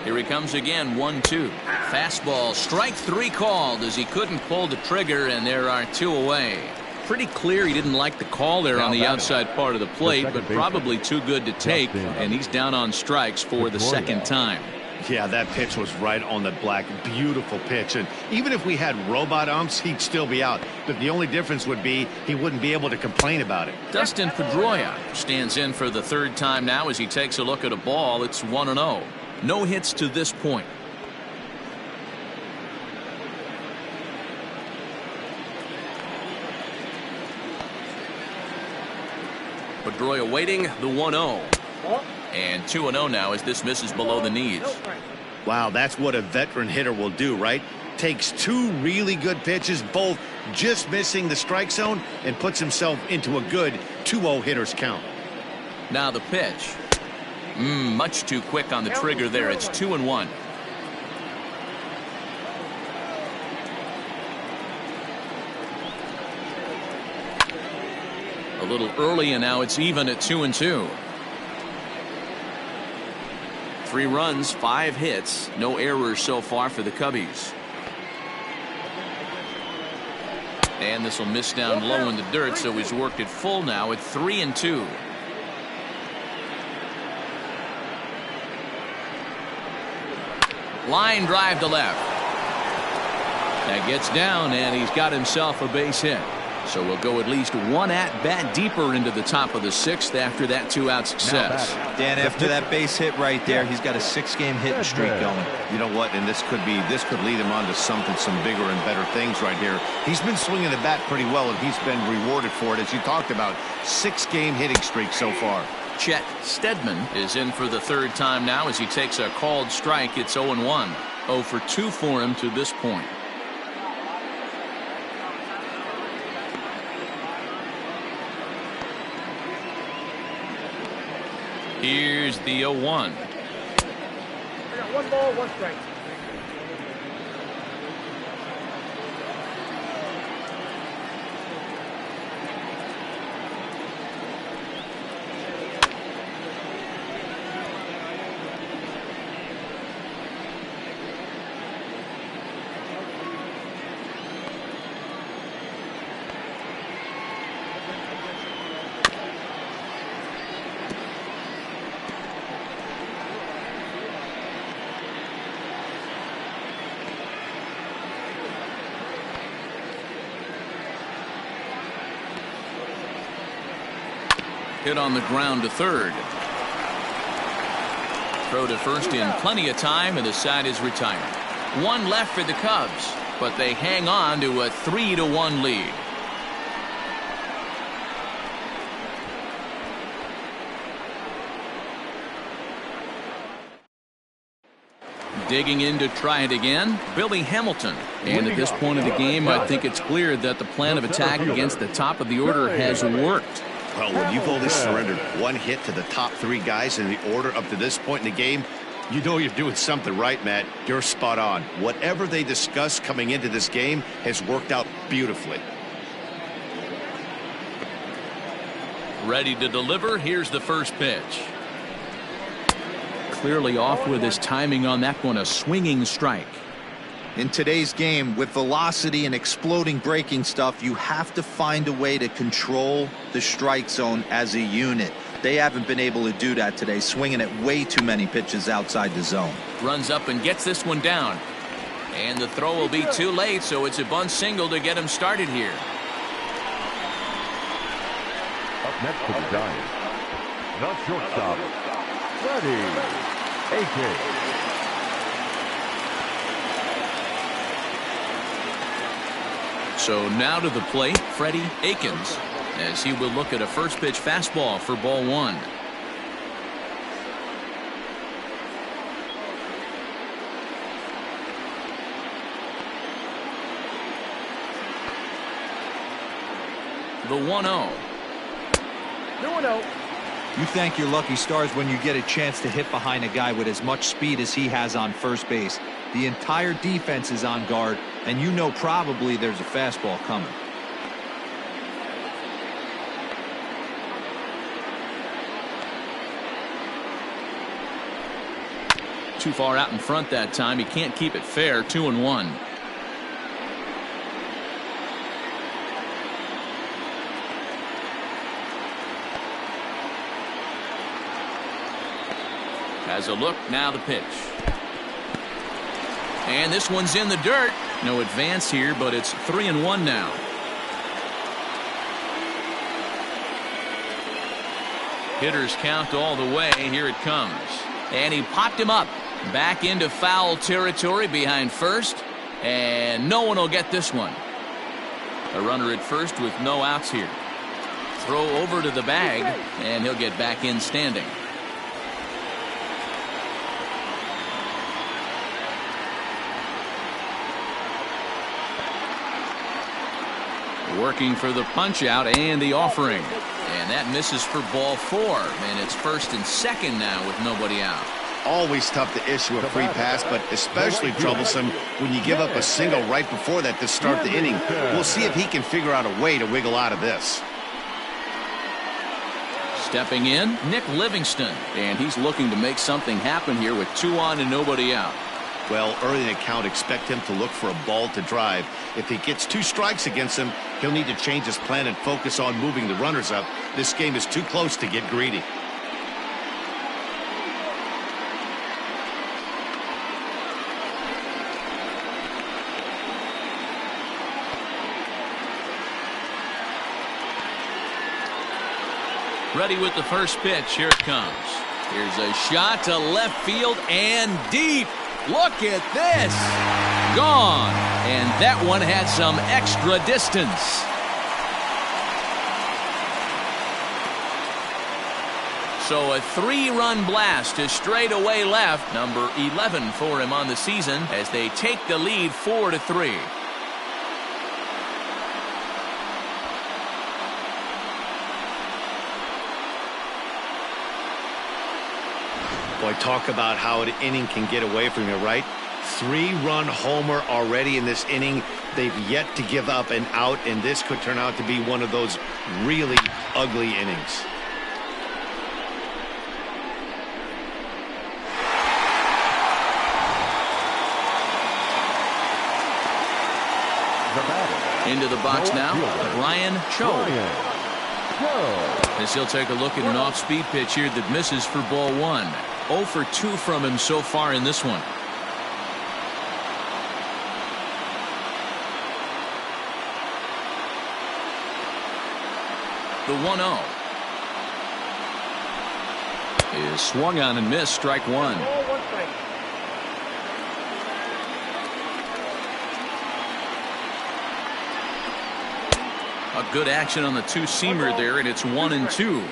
Here he comes again, 1-2. Fastball, strike 3 called as he couldn't pull the trigger, and there are 2 away. Pretty clear he didn't like the call there on the outside part of the plate, but probably too good to take, and he's down on strikes for the 2nd time. Yeah, that pitch was right on the black. Beautiful pitch. And even if we had robot umps, he'd still be out. But the only difference would be he wouldn't be able to complain about it. Dustin Pedroia stands in for the 3rd time now as he takes a look at a ball. It's 1-0. No hits to this point. Pedroia waiting, the 1-0. And 2-0 now as this misses below the knees. Wow, that's what a veteran hitter will do, right? Takes 2 really good pitches, both just missing the strike zone, and puts himself into a good 2-0 hitter's count. Now the pitch. Much too quick on the trigger there. It's 2-1. A little early, and now it's even at 2-2. 3 runs, 5 hits, no errors so far for the Cubbies. And this will miss down low in the dirt, so he's worked it full now at 3-2. Line drive to left. That gets down, and he's got himself a base hit. So we'll go at least 1 at-bat deeper into the top of the 6th after that 2-out success. Dan, after that base hit right there, he's got a 6-game hitting streak going. You know what? And this could lead him on to some bigger and better things right here. He's been swinging the bat pretty well, and he's been rewarded for it, as you talked about. 6-game hitting streak so far. Chet Steadman is in for the 3rd time now as he takes a called strike. It's 0-1. 0 for 2 for him to this point. Here's the 0-1. I got 1 ball, 1 strike. Hit on the ground to 3rd. Throw to 1st in plenty of time, and the side is retired. 1 left for the Cubs, but they hang on to a 3-1 lead. Digging in to try it again, Billy Hamilton. And at this point of the game, I think it's clear that the plan of attack against the top of the order has worked. Well, when you've only surrendered one hit to the top three guys in the order up to this point in the game, you know you're doing something right, Matt. You're spot on. Whatever they discussed coming into this game has worked out beautifully. Ready to deliver. Here's the first pitch. Clearly off with his timing on that one, a swinging strike. In today's game, with velocity and exploding breaking stuff, you have to find a way to control the strike zone as a unit. They haven't been able to do that today, swinging at way too many pitches outside the zone. Runs up and gets this one down. And the throw will be too late, so it's a bunt single to get him started here. Up next for the Giants, the shortstop, padillajessie-JP. So now to the plate, Freddie Akins, as he will look at a first pitch fastball for ball one. The 1-0. 2-0. You thank your lucky stars when you get a chance to hit behind a guy with as much speed as he has on first base. The entire defense is on guard, and you know probably there's a fastball coming. Too far out in front that time. He can't keep it fair. 2-1. Has a look, now the pitch. And this one's in the dirt. No advance here, but it's 3-1 now. Hitters count all the way. Here it comes. And he popped him up. Back into foul territory behind first. And no one will get this one. A runner at first with no outs here. Throw over to the bag, and he'll get back in standing. Working for the punch out and the offering. And that misses for ball four. And it's first and second now with nobody out. Always tough to issue a free pass, but especially troublesome when you give up a single right before that to start the inning. We'll see if he can figure out a way to wiggle out of this. Stepping in, Nick Livingston. And he's looking to make something happen here with 2 on and nobody out. Well, early in the count, expect him to look for a ball to drive. If he gets 2 strikes against him, he'll need to change his plan and focus on moving the runners up. This game is too close to get greedy. Ready with the first pitch. Here it comes. Here's a shot to left field and deep. Look at this. Gone. And that one had some extra distance. So a 3-run blast to straightaway left. Number 11 for him on the season as they take the lead 4-3. Boy, talk about how an inning can get away from you, right? 3-run homer already in this inning. They've yet to give up an out, and this could turn out to be one of those really ugly innings. Into the box now, Brian Cho. As he'll take a look at an off-speed pitch here that misses for ball one. 0 for 2 from him so far in this one. The 1-0 is swung on and missed. Strike one. A good action on the two-seamer there, and it's 1-2.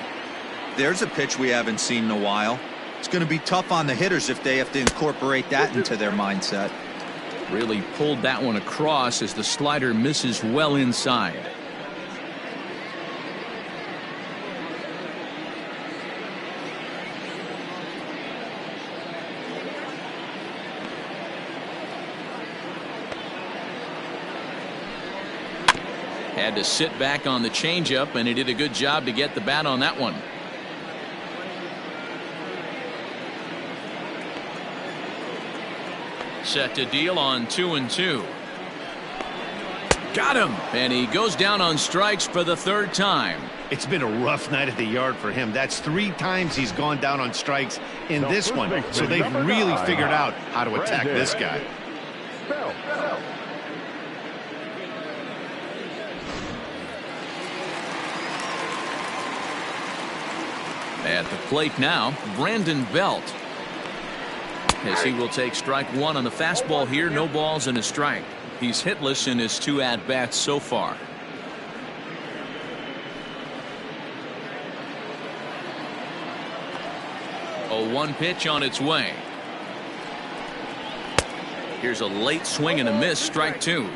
There's a pitch we haven't seen in a while. It's going to be tough on the hitters if they have to incorporate that into their mindset. Really pulled that one across as the slider misses well inside. Had to sit back on the changeup, and he did a good job to get the bat on that one. Set to deal on 2-2. Got him, and he goes down on strikes for the third time. It's been a rough night at the yard for him. That's 3 times he's gone down on strikes in this one. So they've really figured out how to attack this guy. At the plate now, Brandon Belt. As he will take strike 1 on the fastball here. No balls and a strike. He's hitless in his 2 at-bats so far. A 1 pitch on its way. Here's a late swing and a miss. Strike 2.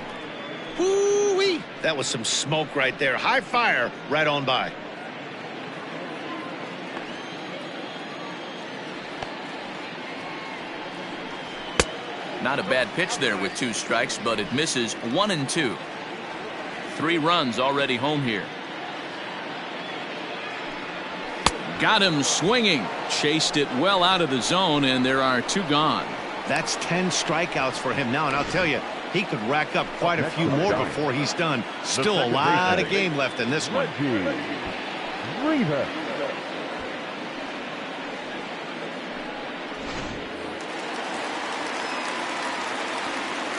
Woo-wee! That was some smoke right there. High fire right on by. Not a bad pitch there with 2 strikes, but it misses. 1-2. 3 runs already home here. Got him swinging. Chased it well out of the zone, and there are 2 gone. That's 10 strikeouts for him now, and I'll tell you, he could rack up quite a few more before he's done. Still a lot of game left in this one.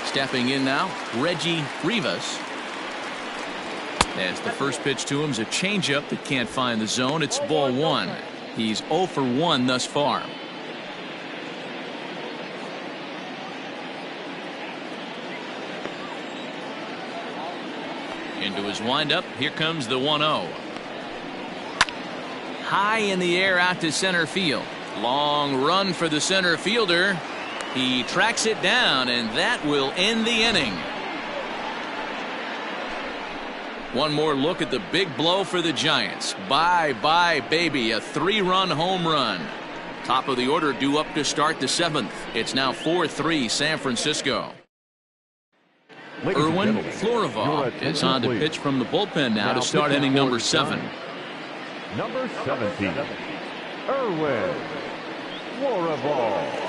Stepping in now, Reggie Rivas. As the first pitch to him is a changeup that can't find the zone. It's ball 1. He's 0 for 1 thus far. Into his windup. Here comes the 1-0. High in the air out to center field. Long run for the center fielder. He tracks it down, and that will end the inning. One more look at the big blow for the Giants. Bye-bye, baby. A 3-run home run. Top of the order due up to start the 7th. It's now 4-3 San Francisco. Erwin Florival is on to pitch from the bullpen now to start inning number 7. Number 17, Erwin Florival.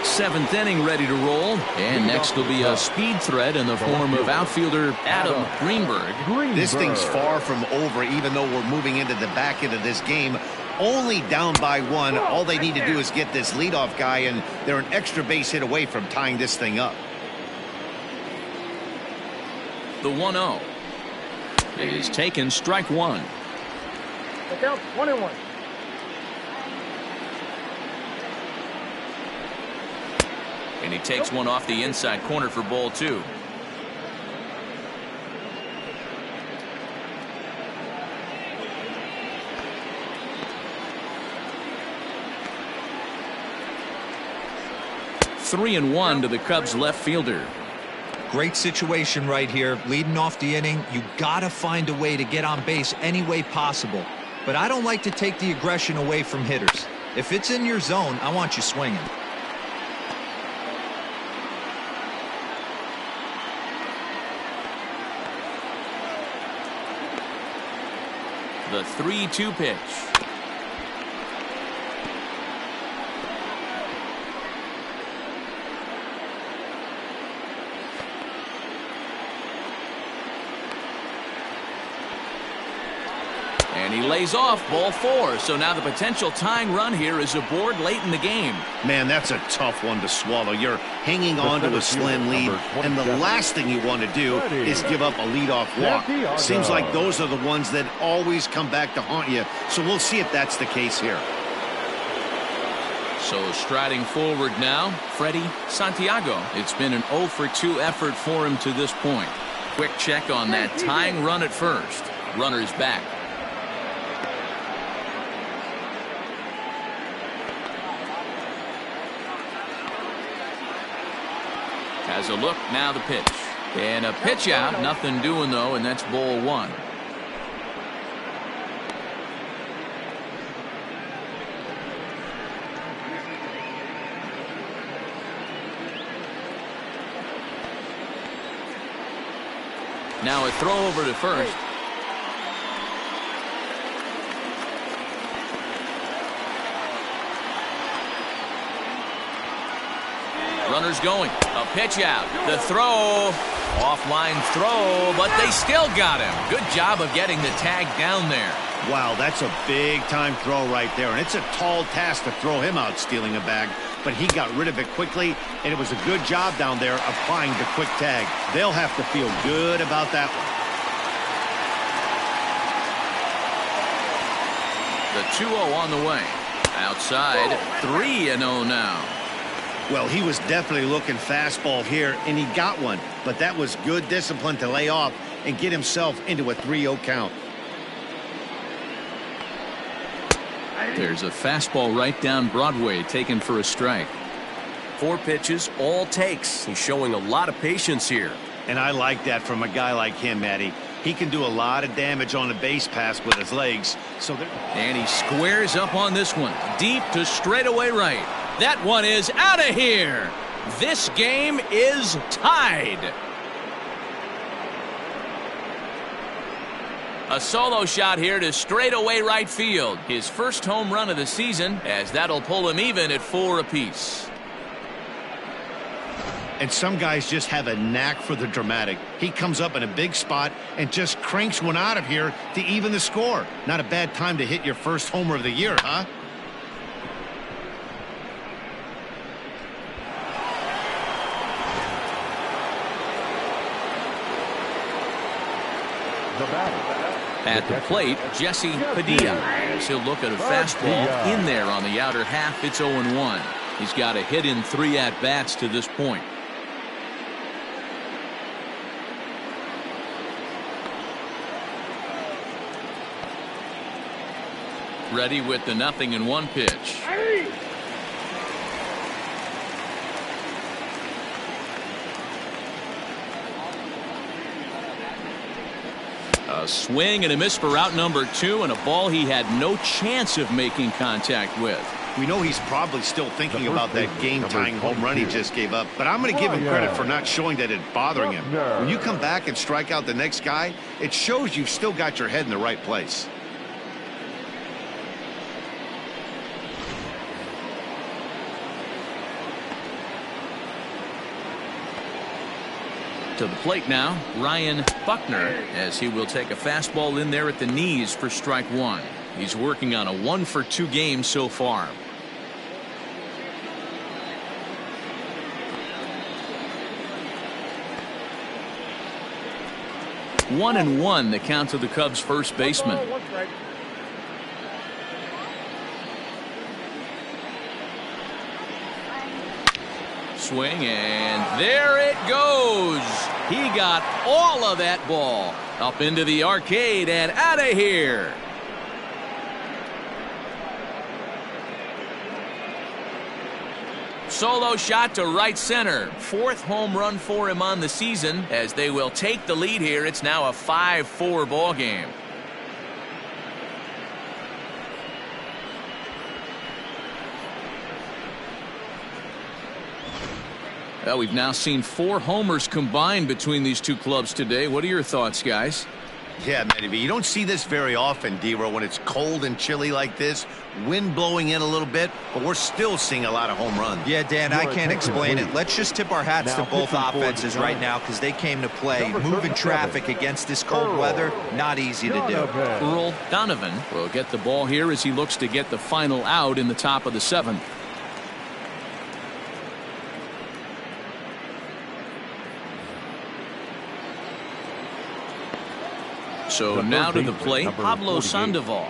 7th inning ready to roll, and next will be a speed threat in the form of outfielder Adam Greenberg. This thing's far from over, even though we're moving into the back end of this game. Only down by 1. All they need to do is get this leadoff guy, and they're an extra base hit away from tying this thing up. The 1-0 is taken. Strike 1. Look out, 1-1. And he takes one off the inside corner for ball 2. Three and 1 to the Cubs left fielder. Great situation right here. Leading off the inning, you gotta find a way to get on base any way possible. But I don't like to take the aggression away from hitters. If it's in your zone, I want you swinging. The 3-2 pitch. And he lays off ball 4. So now the potential tying run here is aboard late in the game. Man, that's a tough one to swallow. You're hanging on to a slim lead, and the last thing you want to do is give up a leadoff walk. Seems like those are the ones that always come back to haunt you. So we'll see if that's the case here. So striding forward now, Freddie Santiago. It's been an 0 for 2 effort for him to this point. Quick check on that tying run at first. Runner's back. Has a look, now the pitch. And a pitch out, nothing doing though, and that's ball one. Now a throw over to first. Runners going. A pitch out. The throw. Offline throw, but they still got him. Good job of getting the tag down there. Wow, that's a big-time throw right there, and it's a tall task to throw him out stealing a bag, but he got rid of it quickly, and it was a good job down there applying the quick tag. They'll have to feel good about that one. The 2-0 on the way. Outside, 3-0 now. Well, he was definitely looking fastball here, and he got one, but that was good discipline to lay off and get himself into a 3-0 count. There's a fastball right down Broadway taken for a strike. 4 pitches, all takes. He's showing a lot of patience here. And I like that from a guy like him, Matty. He can do a lot of damage on a base pass with his legs. And he squares up on this one. Deep to straightaway right. That one is out of here. This game is tied. A solo shot here to straightaway right field. His first home run of the season, as that'll pull him even at 4 apiece. And some guys just have a knack for the dramatic. He comes up in a big spot and just cranks one out of here to even the score. Not a bad time to hit your first homer of the year, huh? At the plate, Jesse Padilla. As he'll look at a fastball in there on the outer half. It's 0-1. He's got a hit in 3 at-bats to this point. Ready with the 0-1 pitch. A swing and a miss for out number 2, and a ball he had no chance of making contact with. We know he's probably still thinking about that game-tying home run he just gave up, but I'm going to give him credit for not showing that it's bothering him. When you come back and strike out the next guy, it shows you've still got your head in the right place. To the plate now, Ryan Buckner, as he will take a fastball in there at the knees for strike 1. He's working on a 1-for-2 game so far. One and one, the count to the Cubs' first baseman. Swing, and there it goes. He got all of that ball up into the arcade and out of here. Solo shot to right center. 4th home run for him on the season. As they will take the lead here, it's now a 5-4 ball game. Well, we've now seen 4 homers combined between these two clubs today. What are your thoughts, guys? Yeah, Matty, you don't see this very often, D-Row, when it's cold and chilly like this. Wind blowing in a little bit, but we're still seeing a lot of home runs. Yeah, Dan, I can't explain it. Let's just tip our hats to both offenses right now because they came to play. Moving traffic against this cold weather, not easy to do. Earl Donovan will get the ball here as he looks to get the final out in the top of the 7th. So now to the plate, Pablo Sandoval.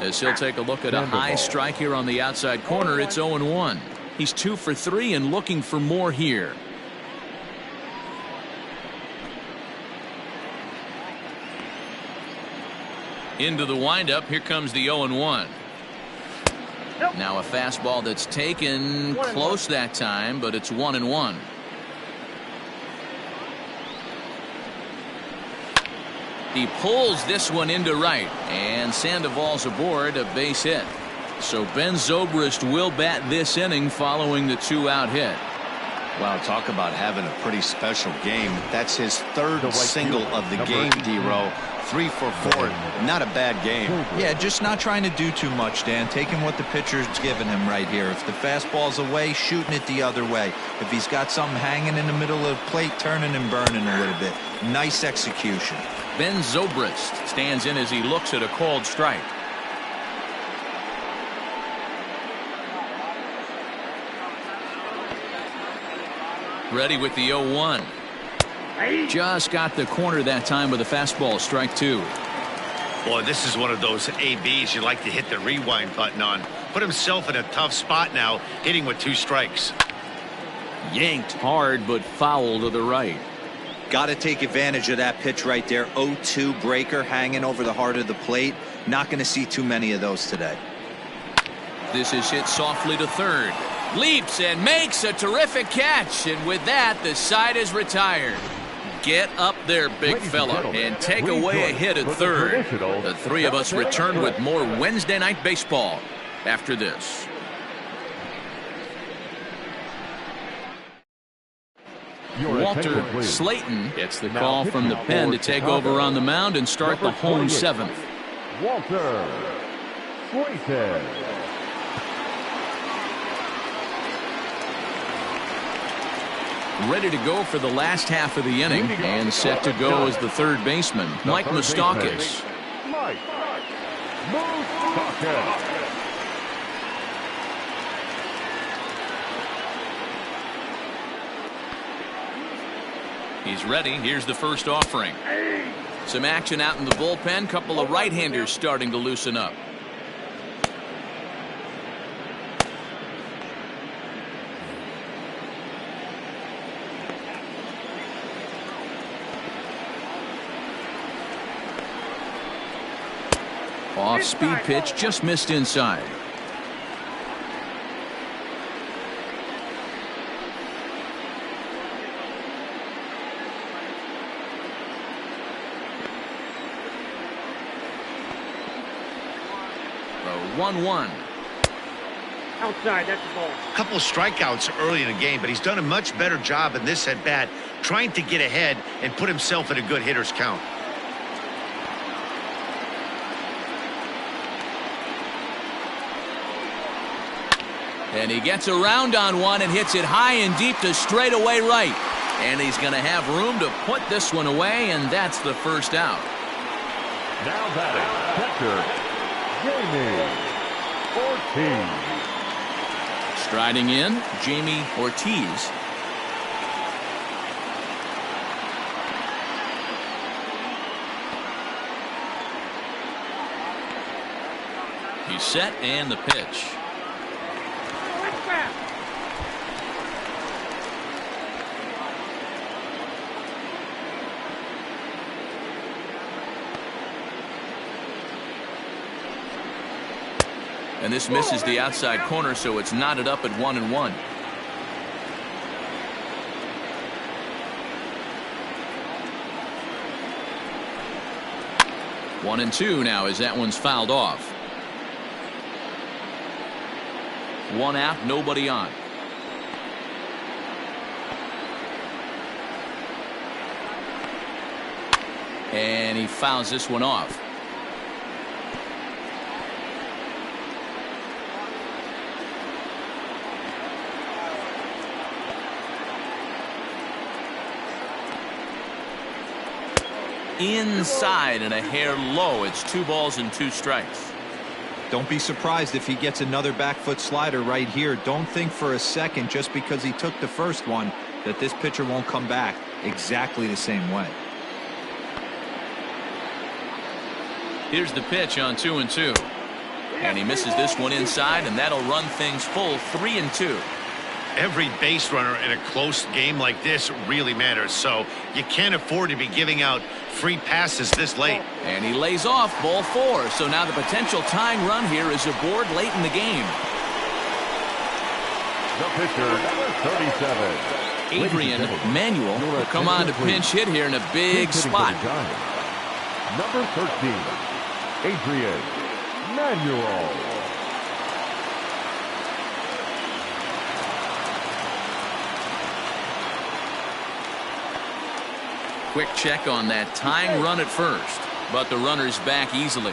As he'll take a look at a high strike here on the outside corner, it's 0-1. He's 2 for 3 and looking for more here. Into the windup, here comes the 0-1. Now a fastball that's taken close that time, but it's 1-1. He pulls this one into right, and Sandoval's aboard, a base hit. So Ben Zobrist will bat this inning following the 2-out hit. Wow, talk about having a pretty special game. That's his third single of the game, D-Row. 3 for 4. Not a bad game. Yeah, just not trying to do too much, Dan. Taking what the pitcher's giving him right here. If the fastball's away, shooting it the other way. If he's got something hanging in the middle of the plate, turning and burning a little bit. Nice execution. Ben Zobrist stands in as he looks at a called strike. Ready with the 0-1. Just got the corner that time with a fastball, strike 2. Boy, this is one of those ABs you like to hit the rewind button on. Put himself in a tough spot now, hitting with 2 strikes. Yanked hard, but foul to the right. Got to take advantage of that pitch right there. 0-2 breaker hanging over the heart of the plate. Not going to see too many of those today. This is hit softly to third. Leaps and makes a terrific catch, and with that the side is retired. Get up there, big fella, and take away a hit at third. The 3 of us return with more Wednesday Night Baseball after this. Walter Slayton gets the call from the pen to take over on the mound and start the home 7th. Walter Slayton. Ready to go for the last half of the inning and set to go as the third baseman, Mike Moustakas. Mike Moustakas. He's ready. Here's the first offering. Some action out in the bullpen. Couple of right-handers starting to loosen up. Off-speed pitch, just missed inside. The 1-1. Outside, that's the ball. A couple strikeouts early in the game, but he's done a much better job in this at-bat trying to get ahead and put himself in a good hitter's count. And he gets around on one and hits it high and deep to straightaway right. And he's going to have room to put this one away, and that's the first out. Now batting, catcher, Jamie Ortiz. Striding in, Jamie Ortiz. He's set, and the pitch. And this misses the outside corner, so it's knotted up at 1-1. One and two now as that one's fouled off. 1 out, nobody on. And he fouls this one off. Inside and a hair low. It's 2 balls and 2 strikes. Don't be surprised if he gets another back foot slider right here. Don't think for a second, just because he took the first one, that this pitcher won't come back exactly the same way. Here's the pitch on 2-2. And he misses this one inside, and that'll run things full 3-2. Every base runner in a close game like this really matters, so you can't afford to be giving out free passes this late. And he lays off ball 4, so now the potential tying run here is aboard late in the game. The pitcher, number 37. Adrian Manuel will come on to pinch hit here in a big spot. Number 13, Adrian Manuel. Quick check on that tying run at first, but the runner's back easily.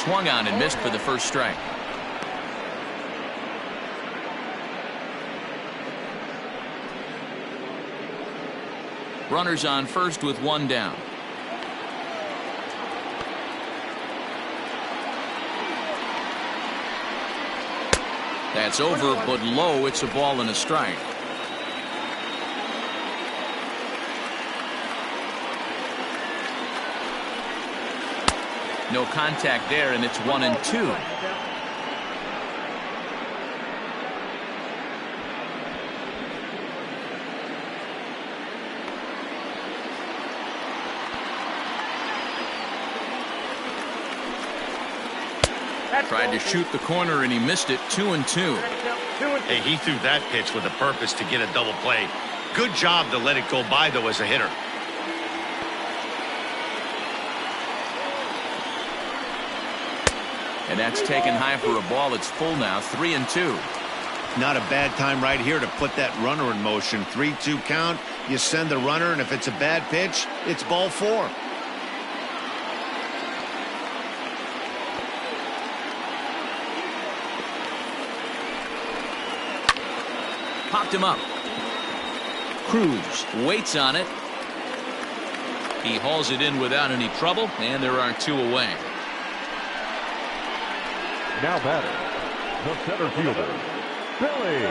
Swung on and missed for the first strike. Runners on first with one down. That's over, but low. It's a ball and a strike. No contact there, and it's 1-2. Tried to shoot the corner and he missed it. 2-2. Hey, he threw that pitch with a purpose to get a double play. Good job to let it go by, though, as a hitter. And that's taken high for a ball. It's full now. 3-2. Not a bad time right here to put that runner in motion. 3-2 count. You send the runner, and if it's a bad pitch, it's ball 4. Popped him up. Cruz waits on it. He hauls it in without any trouble, and there are 2 away. Now batter, the center fielder, Billy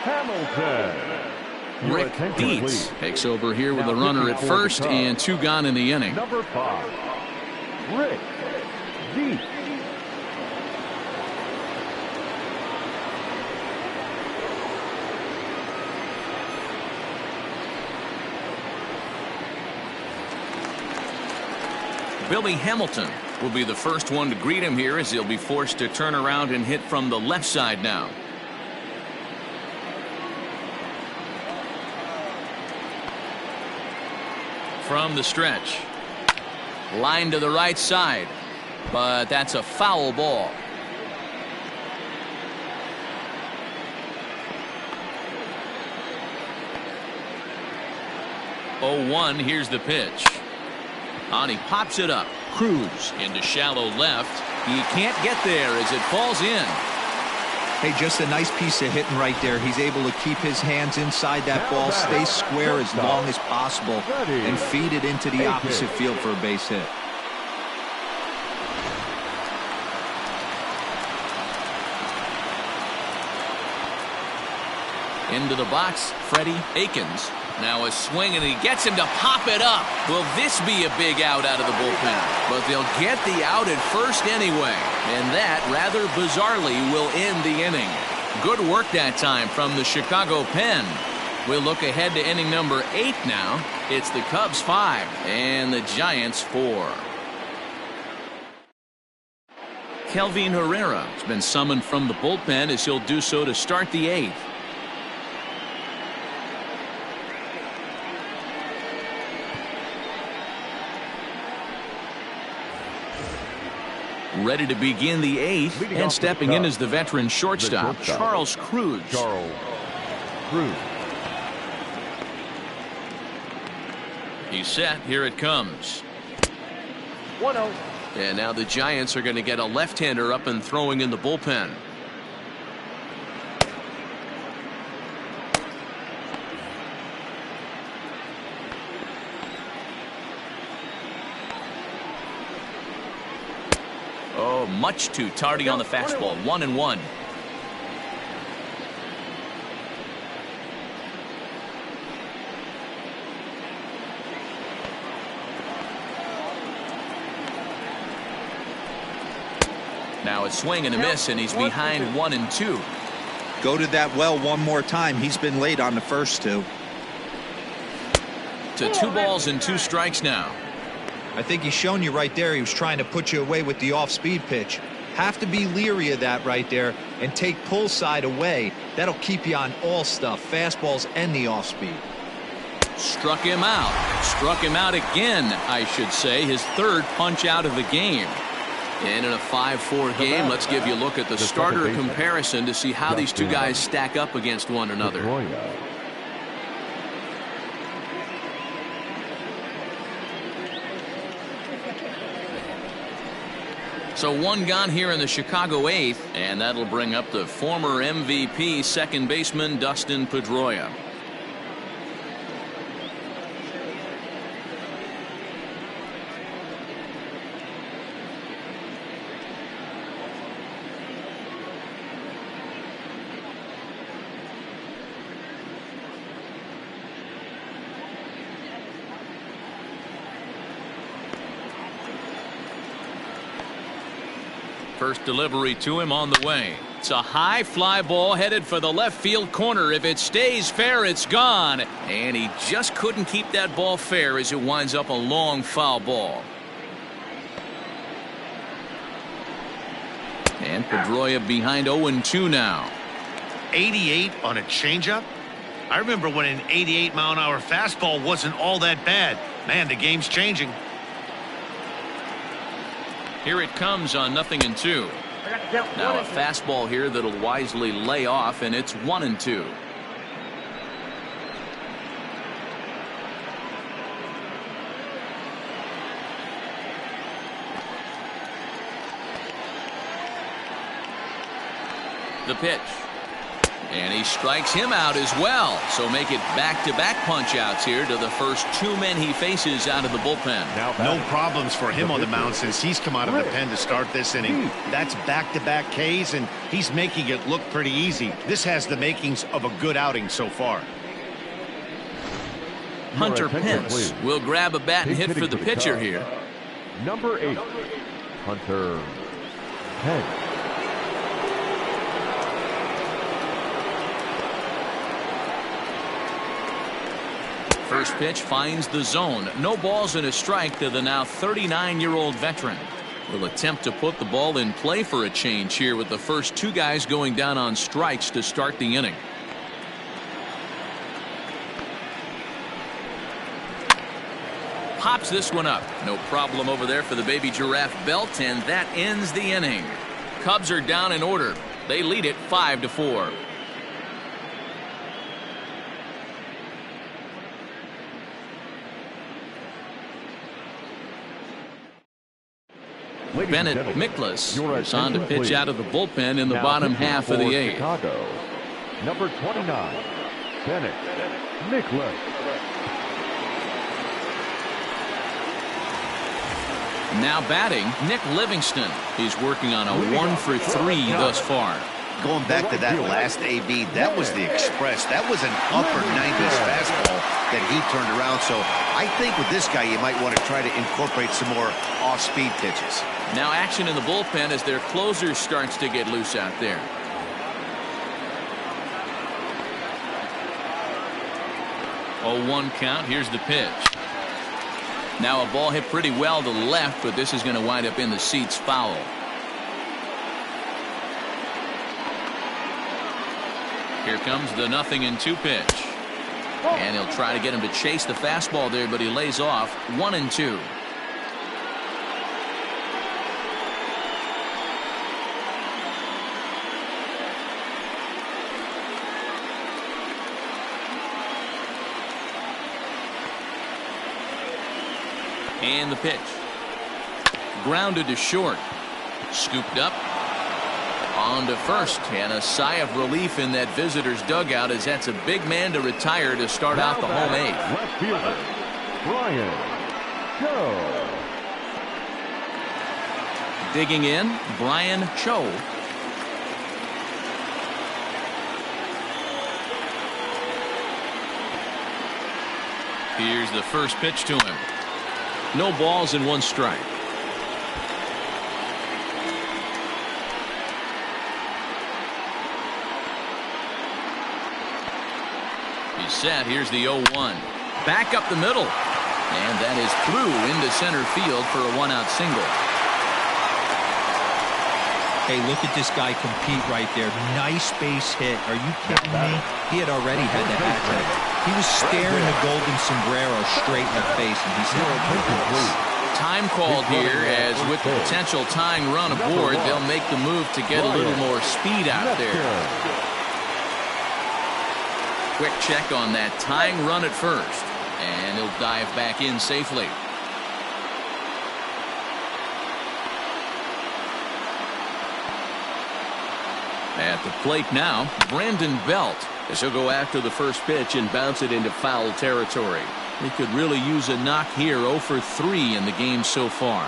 Hamilton. Rick Dietz takes over here with a runner at first and 2 gone in the inning. Number 5, Rick Dietz. Billy Hamilton will be the first one to greet him here as he'll be forced to turn around and hit from the left side now. From the stretch. Line to the right side. But that's a foul ball. Oh, 1. Here's the pitch. On he pops it up. Cruz into shallow left. He can't get there as it falls in. Hey, just a nice piece of hitting right there. He's able to keep his hands inside that ball, stay square as long as possible, and feed it into the opposite field for a base hit. Into the box, Freddie Akins. Now a swing, and he gets him to pop it up. Will this be a big out of the bullpen? But they'll get the out at first anyway. And that, rather bizarrely, will end the inning. Good work that time from the Chicago pen. We'll look ahead to inning number 8 now. It's the Cubs 5 and the Giants 4. Kelvin Herrera has been summoned from the bullpen as he'll do so to start the 8th. Ready to begin the 8th, and stepping in is the veteran shortstop, Charles Cruz. He's set. Here it comes. 1-0. And now the Giants are going to get a left-hander up and throwing in the bullpen. Oh, much too tardy on the fastball. 1-1. Now a swing and a miss, and he's behind 1-2. Go to that well one more time. He's been late on the first 2. To 2 balls and 2 strikes now. I think he's shown you right there he was trying to put you away with the off-speed pitch. Have to be leery of that right there and take pull side away. That'll keep you on all stuff, fastballs and the off speed. Struck him out. Struck him out again, I should say. His third punch out of the game. And in a 5-4 game, let's give you a look at the starter comparison to see how these two guys stack up against one another. So one gone here in the Chicago 8th, and that'll bring up the former MVP second baseman Dustin Pedroia. First delivery to him on the way. It's a high fly ball headed for the left field corner. If it stays fair, it's gone. And he just couldn't keep that ball fair as it winds up a long foul ball. And Pedroia behind 0-2 now. 88 on a changeup? I remember when an 88-mile-an-hour fastball wasn't all that bad. Man, the game's changing. Here it comes on 0-2. Now a fastball here that'll wisely lay off, and it's 1-2. The pitch. And he strikes him out as well. So make it back-to-back punch-outs here to the first two men he faces out of the bullpen. No problems for him on the mound since he's come out of the pen to start this inning. That's back-to-back Ks, and he's making it look pretty easy. This has the makings of a good outing so far. Hunter Pence will grab a bat and hit for the pitcher here. Number 8, Hunter Pence. First pitch finds the zone. No balls and a strike to the now 39-year-old veteran. Will attempt to put the ball in play for a change here with the first two guys going down on strikes to start the inning. Pops this one up. No problem over there for the baby giraffe belt, and that ends the inning. Cubs are down in order. They lead it 5-4. Bennett Miklas is on to pitch out of the bullpen in the bottom half of the 8th. Chicago, number 29, Bennett Miklas. Now batting, Nick Livingston. He's working on a 1-for-3 thus far. Going back to that last AB, that was the express. That was an upper 90s fastball that he turned around. So I think with this guy, you might want to try to incorporate some more off-speed pitches. Now action in the bullpen as their closer starts to get loose out there. Oh, 1 count. Here's the pitch. Now a ball hit pretty well to the left, but this is going to wind up in the seats foul. Here comes the 0-2 pitch. And he'll try to get him to chase the fastball there, but he lays off. 1-2. And the pitch. Grounded to short. Scooped up. On to first, and a sigh of relief in that visitor's dugout as that's a big man to retire to start out the home 8th. Left fielder, Brian Cho. Digging in, Brian Cho. Here's the first pitch to him. No balls and 1 strike. He's set. Here's the 0-1. Back up the middle. And that is through into center field for a 1-out single. Hey, look at this guy compete right there. Nice base hit. Are you kidding me? He had already had the hat trick. He was staring the golden sombrero straight in the face, and he said, time called here, as with the potential tying run aboard, they'll make the move to get a little more speed out there. Quick check on that tying run at first, and he'll dive back in safely. At the plate now, Brandon Belt, as he'll go after the first pitch and bounce it into foul territory. He could really use a knock here. 0 for 3 in the game so far.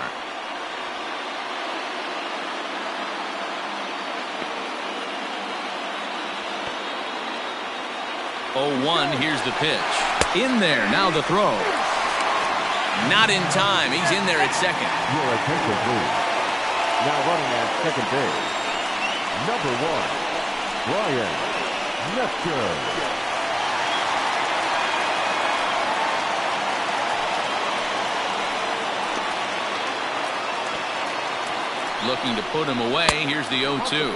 0-1, here's the pitch. In there, now the throw. Not in time. He's in there at second. Your attention, please. Now running at second base, number 1, Brian Metzger. Looking to put him away. Here's the 0-2.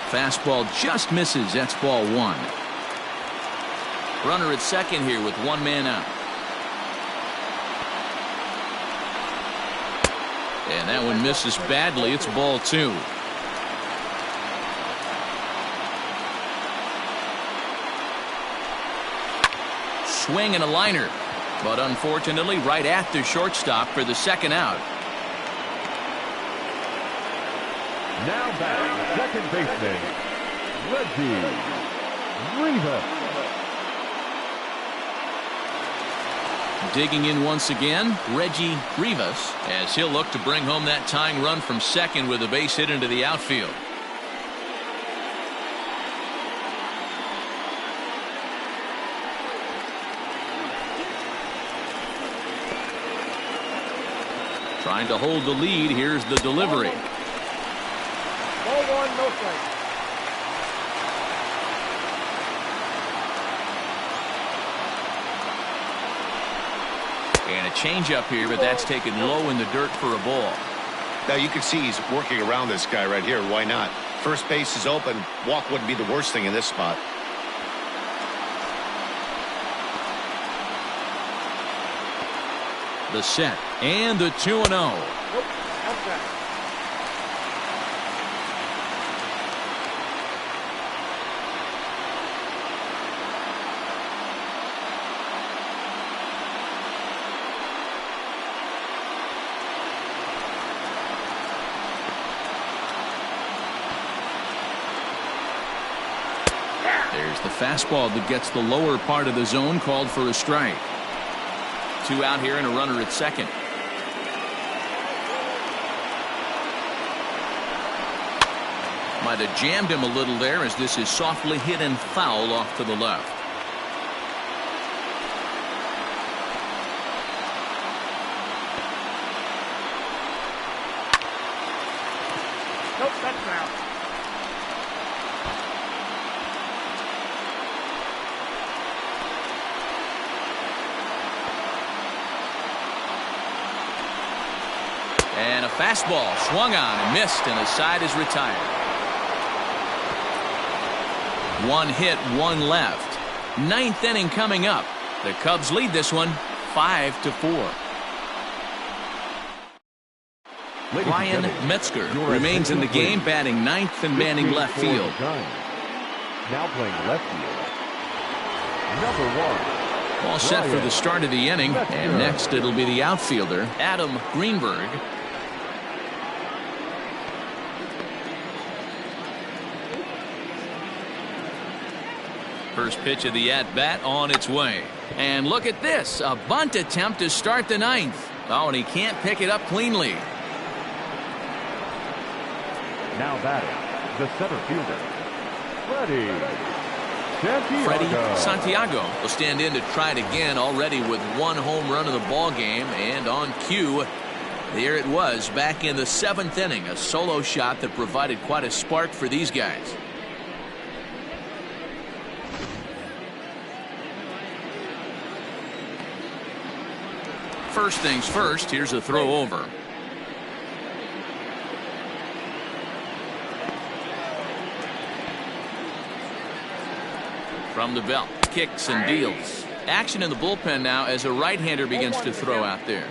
Fastball just misses. That's ball 1. Runner at second here with 1 man out. And that one misses badly. It's ball 2. Swing and a liner, but unfortunately right at the shortstop for the second out. Now back, second baseman, Reggie Rivas. Digging in once again, Reggie Rivas, as he'll look to bring home that tying run from second with a base hit into the outfield. Trying to hold the lead. Here's the delivery. Ball 1, no strike. And a changeup here, but that's taken low in the dirt for a ball. Now you can see he's working around this guy right here. Why not? First base is open. Walk wouldn't be the worst thing in this spot. The set and the 2-0. There's the fastball that gets the lower part of the zone, called for a strike. 2 out here and a runner at second. Might have jammed him a little there, as this is softly hit and foul off to the left. Nope, that's out. And a fastball swung on and missed, and a side is retired. 1 hit, 1 left. 9th inning coming up. The Cubs lead this one 5-4. Brian Metzger remains in the game, batting 9th and manning left field. Now playing left field, number 1. All set for the start of the inning, and next it'll be the outfielder, Adam Greenberg. First pitch of the at-bat on its way. And look at this, a bunt attempt to start the 9th. Oh, and he can't pick it up cleanly. Now batting, the center fielder, Freddie Santiago will stand in to try it again, already with 1 home run of the ball game, and on cue, there it was back in the 7th inning, a solo shot that provided quite a spark for these guys. First things first, here's a throw over. From the belt, kicks and deals. Action in the bullpen now as a right-hander begins to throw out there.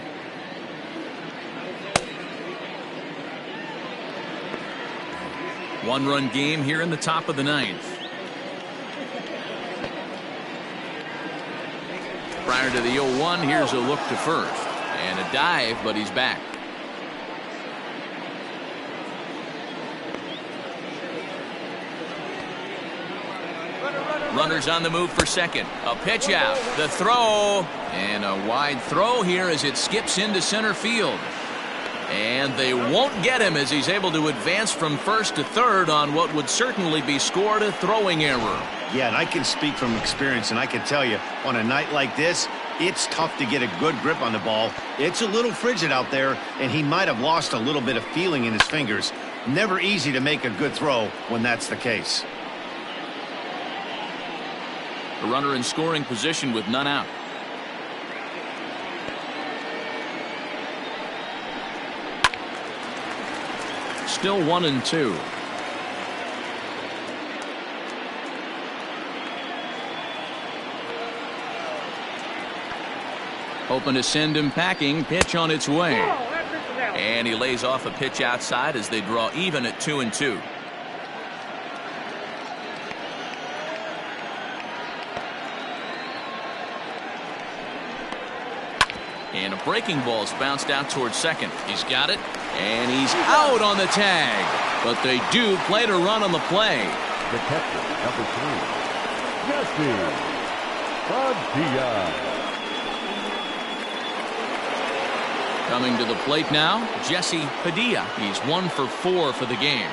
One-run game here in the top of the ninth. Prior to the 0-1, here's a look to first. And a dive, but he's back. Runners on the move for second. A pitch out. The throw. And a wide throw here as it skips into center field. And they won't get him as he's able to advance from first to third on what would certainly be scored a throwing error. Yeah, and I can speak from experience, and I can tell you, on a night like this, it's tough to get a good grip on the ball. It's a little frigid out there, and he might have lost a little bit of feeling in his fingers. Never easy to make a good throw when that's the case. A runner in scoring position with none out. Still 1-2. Hoping to send him packing. Pitch on its way. And he lays off a pitch outside as they draw even at 2-2. And a breaking ball's bounced out towards second. He's got it. And he's out on the tag. But they do play to run on the play. The catcher, number 3, Jesse Coming to the plate now, Jesse Padilla. He's 1 for 4 for the game.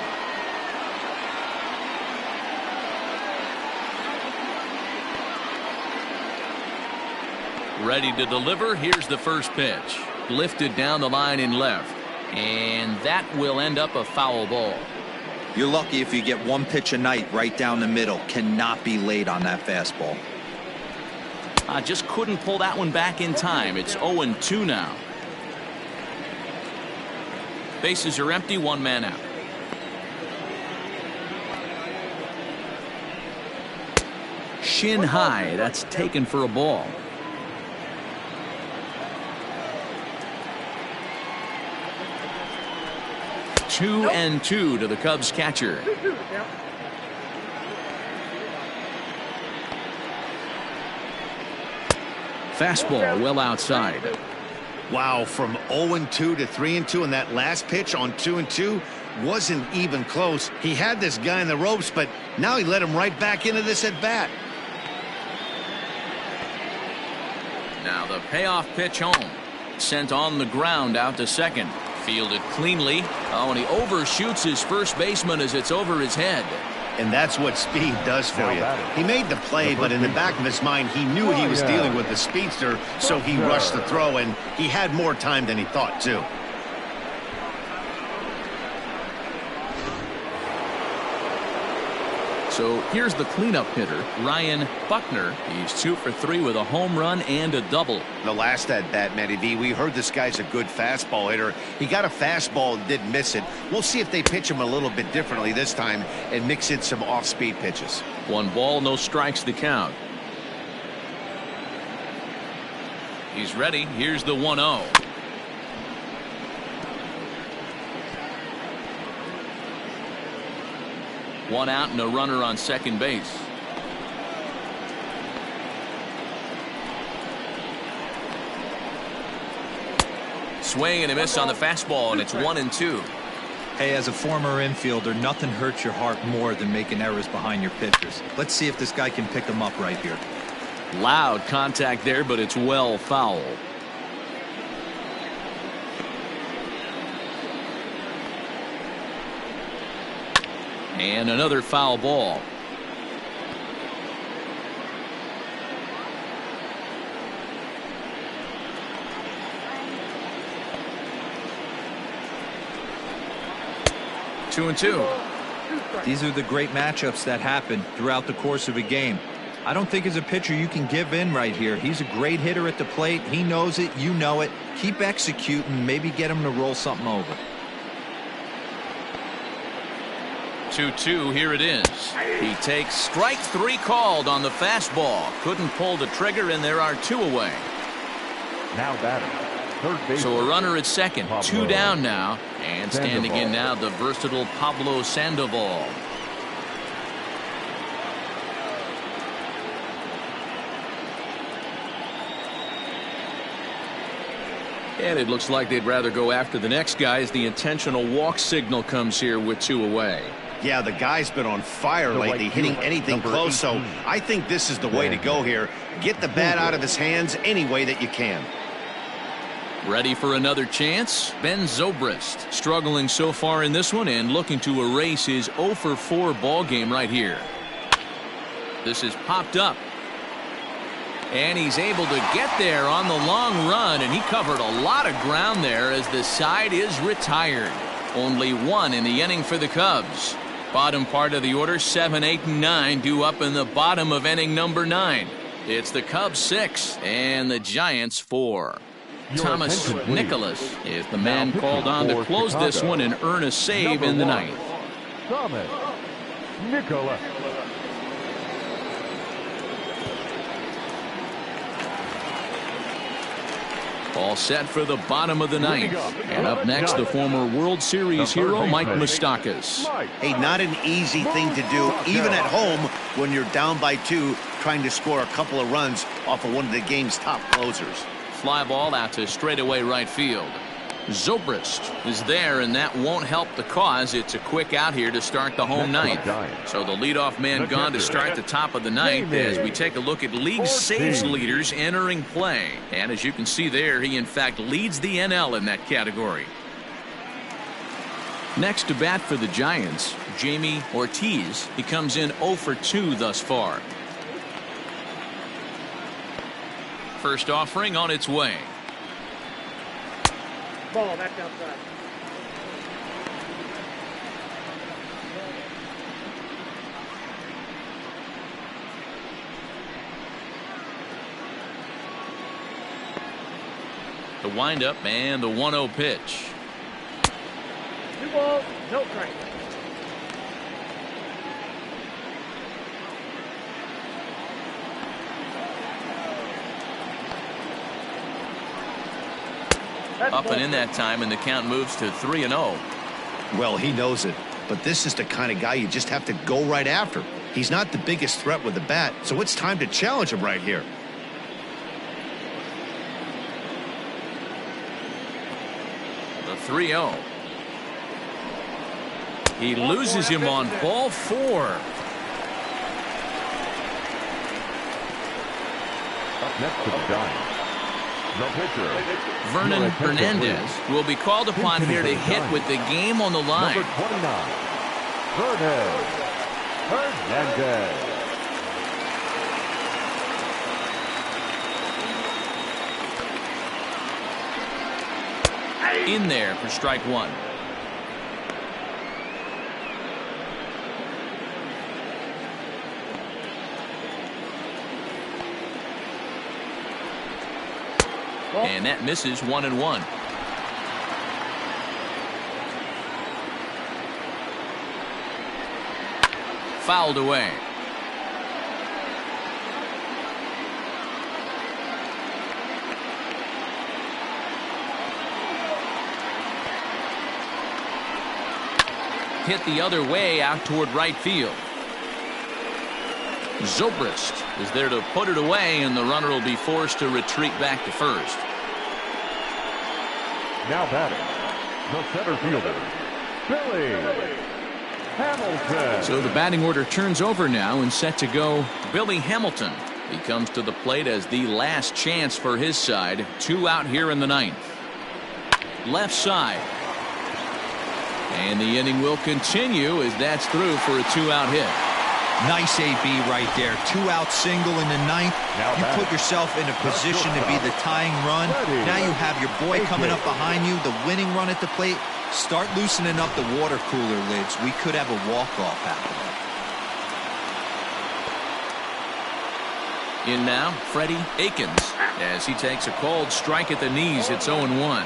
Ready to deliver. Here's the first pitch. Lifted down the line in left. And that will end up a foul ball. You're lucky if you get one pitch a night right down the middle. Cannot be late on that fastball. I just couldn't pull that one back in time. It's 0-2 now. Bases are empty, one man out. Shin high. That's taken for a ball. Two and two to the Cubs catcher. Fastball well outside. Wow, from 0-2 to 3-2, and that last pitch on 2-2 wasn't even close. He had this guy in the ropes, but now he let him right back into this at bat. Now the payoff pitch home. Sent on the ground out to second. Fielded cleanly. Oh, and he overshoots his first baseman as it's over his head. And that's what speed does for you. He made the play, but in the back of his mind, he knew he was dealing with the speedster, so he rushed the throw, and he had more time than he thought, too. So here's the cleanup hitter, Ryan Buckner. He's 2 for 3 with a home run and a double. The last at bat, Matty V, we heard this guy's a good fastball hitter. He got a fastball and didn't miss it. We'll see if they pitch him a little bit differently this time and mix in some off-speed pitches. 1 ball, no strikes to count. He's ready. Here's the 1-0. One out and a runner on second base. Swing and a miss on the fastball, and it's 1-2. Hey, as a former infielder, nothing hurts your heart more than making errors behind your pitchers. Let's see if this guy can pick them up right here. Loud contact there, but it's well foul. And another foul ball. Two and two. These are the great matchups that happen throughout the course of a game. I don't think as a pitcher you can give in right here. He's a great hitter at the plate. He knows it. You know it. Keep executing. Maybe get him to roll something over. 2-2, here it is. He takes strike 3 called on the fastball. Couldn't pull the trigger, and there are 2 away. Now batting, third base. So a runner at second, Pablo 2 down now. And standing in now, the versatile Pablo Sandoval. And it looks like they'd rather go after the next guy as the intentional walk signal comes here with 2 away. Yeah, the guy's been on fire lately, hitting anything close, so I think this is the way to go here. Get the bat out of his hands any way that you can. Ready for another chance? Ben Zobrist struggling so far in this one and looking to erase his 0 for 4 ball game right here. This is popped up. And he's able to get there on the long run, and he covered a lot of ground there as the side is retired. Only 1 in the inning for the Cubs. Bottom part of the order, 7, 8, and 9 due up in the bottom of inning number 9. It's the Cubs 6 and the Giants 4. Thomas Nicholas is the man called on to close this one and earn a save in the 9th. Thomas Nicholas. All set for the bottom of the 9th. And up next, the former World Series hero, Mike Moustakas. Hey, not an easy thing to do, even at home when you're down by 2, trying to score a couple of runs off of one of the game's top closers. Fly ball out to straightaway right field. Zobrist is there, and that won't help the cause. It's a quick out here to start the home 9th. So the leadoff man gone to start the top of the 9th as we take a look at league saves leaders entering play. And as you can see there, he in fact leads the NL in that category. Next to bat for the Giants, Jamie Ortiz. He comes in 0 for 2 thus far. First offering on its way. Ball back outside. The windup and the 1-0 pitch. 2 balls, no strike. Up and in that time, and the count moves to 3-0. Well, he knows it, but this is the kind of guy you just have to go right after. He's not the biggest threat with the bat, so it's time to challenge him right here. The 3-0. He loses him on ball 4. Up next to the Giants, the pitcher, Vernon Hernandez will be called upon here to hit with the game on the line. number 29, Vernon Hernandez. In there for strike 1. And that misses 1-1. Fouled away. Hit the other way out toward right field. Zobrist is there to put it away, and the runner will be forced to retreat back to first. Now batting, the center fielder, Billy Hamilton. So the batting order turns over now, and set to go Billy Hamilton. He comes to the plate as the last chance for his side. 2 out here in the 9th. Left side. And the inning will continue as that's through for a 2-out hit. Nice AB right there. 2-out single in the 9th. You put yourself in a position to be the tying run. Now you have your boy coming up behind you, the winning run at the plate. Start loosening up the water cooler lids. We could have a walk-off happen. In now, Freddie Akins, as he takes a called strike at the knees. It's 0-1.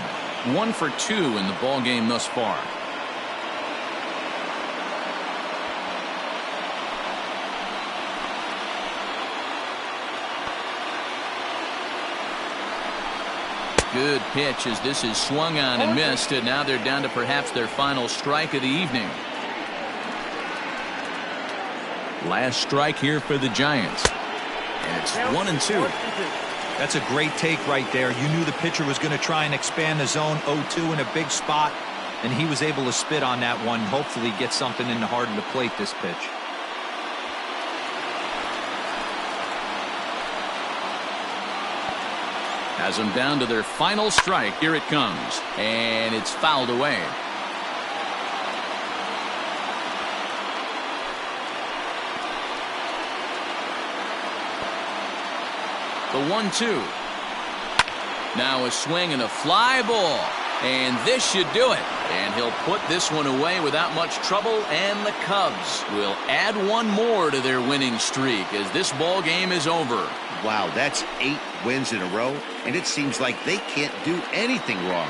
1 for 2 in the ball game thus far. Good pitch as this is swung on and missed, and now they're down to perhaps their final strike of the evening. Last strike here for the Giants. And it's 1-2. That's a great take right there. You knew the pitcher was going to try and expand the zone 0-2 in a big spot, and he was able to spit on that one. Hopefully get something in the heart of the plate this pitch. Has them down to their final strike. Here it comes. And it's fouled away. The 1-2. Now a swing and a fly ball. And this should do it. And he'll put this one away without much trouble. And the Cubs will add one more to their winning streak as this ball game is over. Wow, that's 8 wins in a row, and it seems like they can't do anything wrong.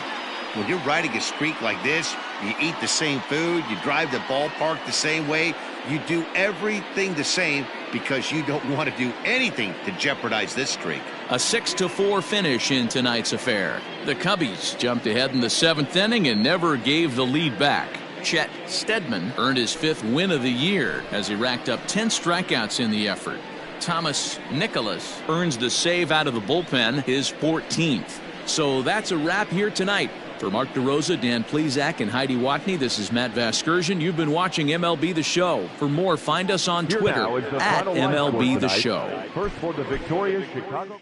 When you're riding a streak like this, you eat the same food, you drive the ballpark the same way, you do everything the same because you don't want to do anything to jeopardize this streak. A 6-4 finish in tonight's affair. The Cubbies jumped ahead in the 7th inning and never gave the lead back. Chet Steadman earned his 5th win of the year as he racked up 10 strikeouts in the effort. Thomas Nicholas earns the save out of the bullpen, his 14th. So that's a wrap here tonight. For Mark DeRosa, Dan Plesac, and Heidi Watney, this is Matt Vasgersian. You've been watching MLB The Show. For more, find us on Twitter at MLB The Show. First for the victorious Chicago.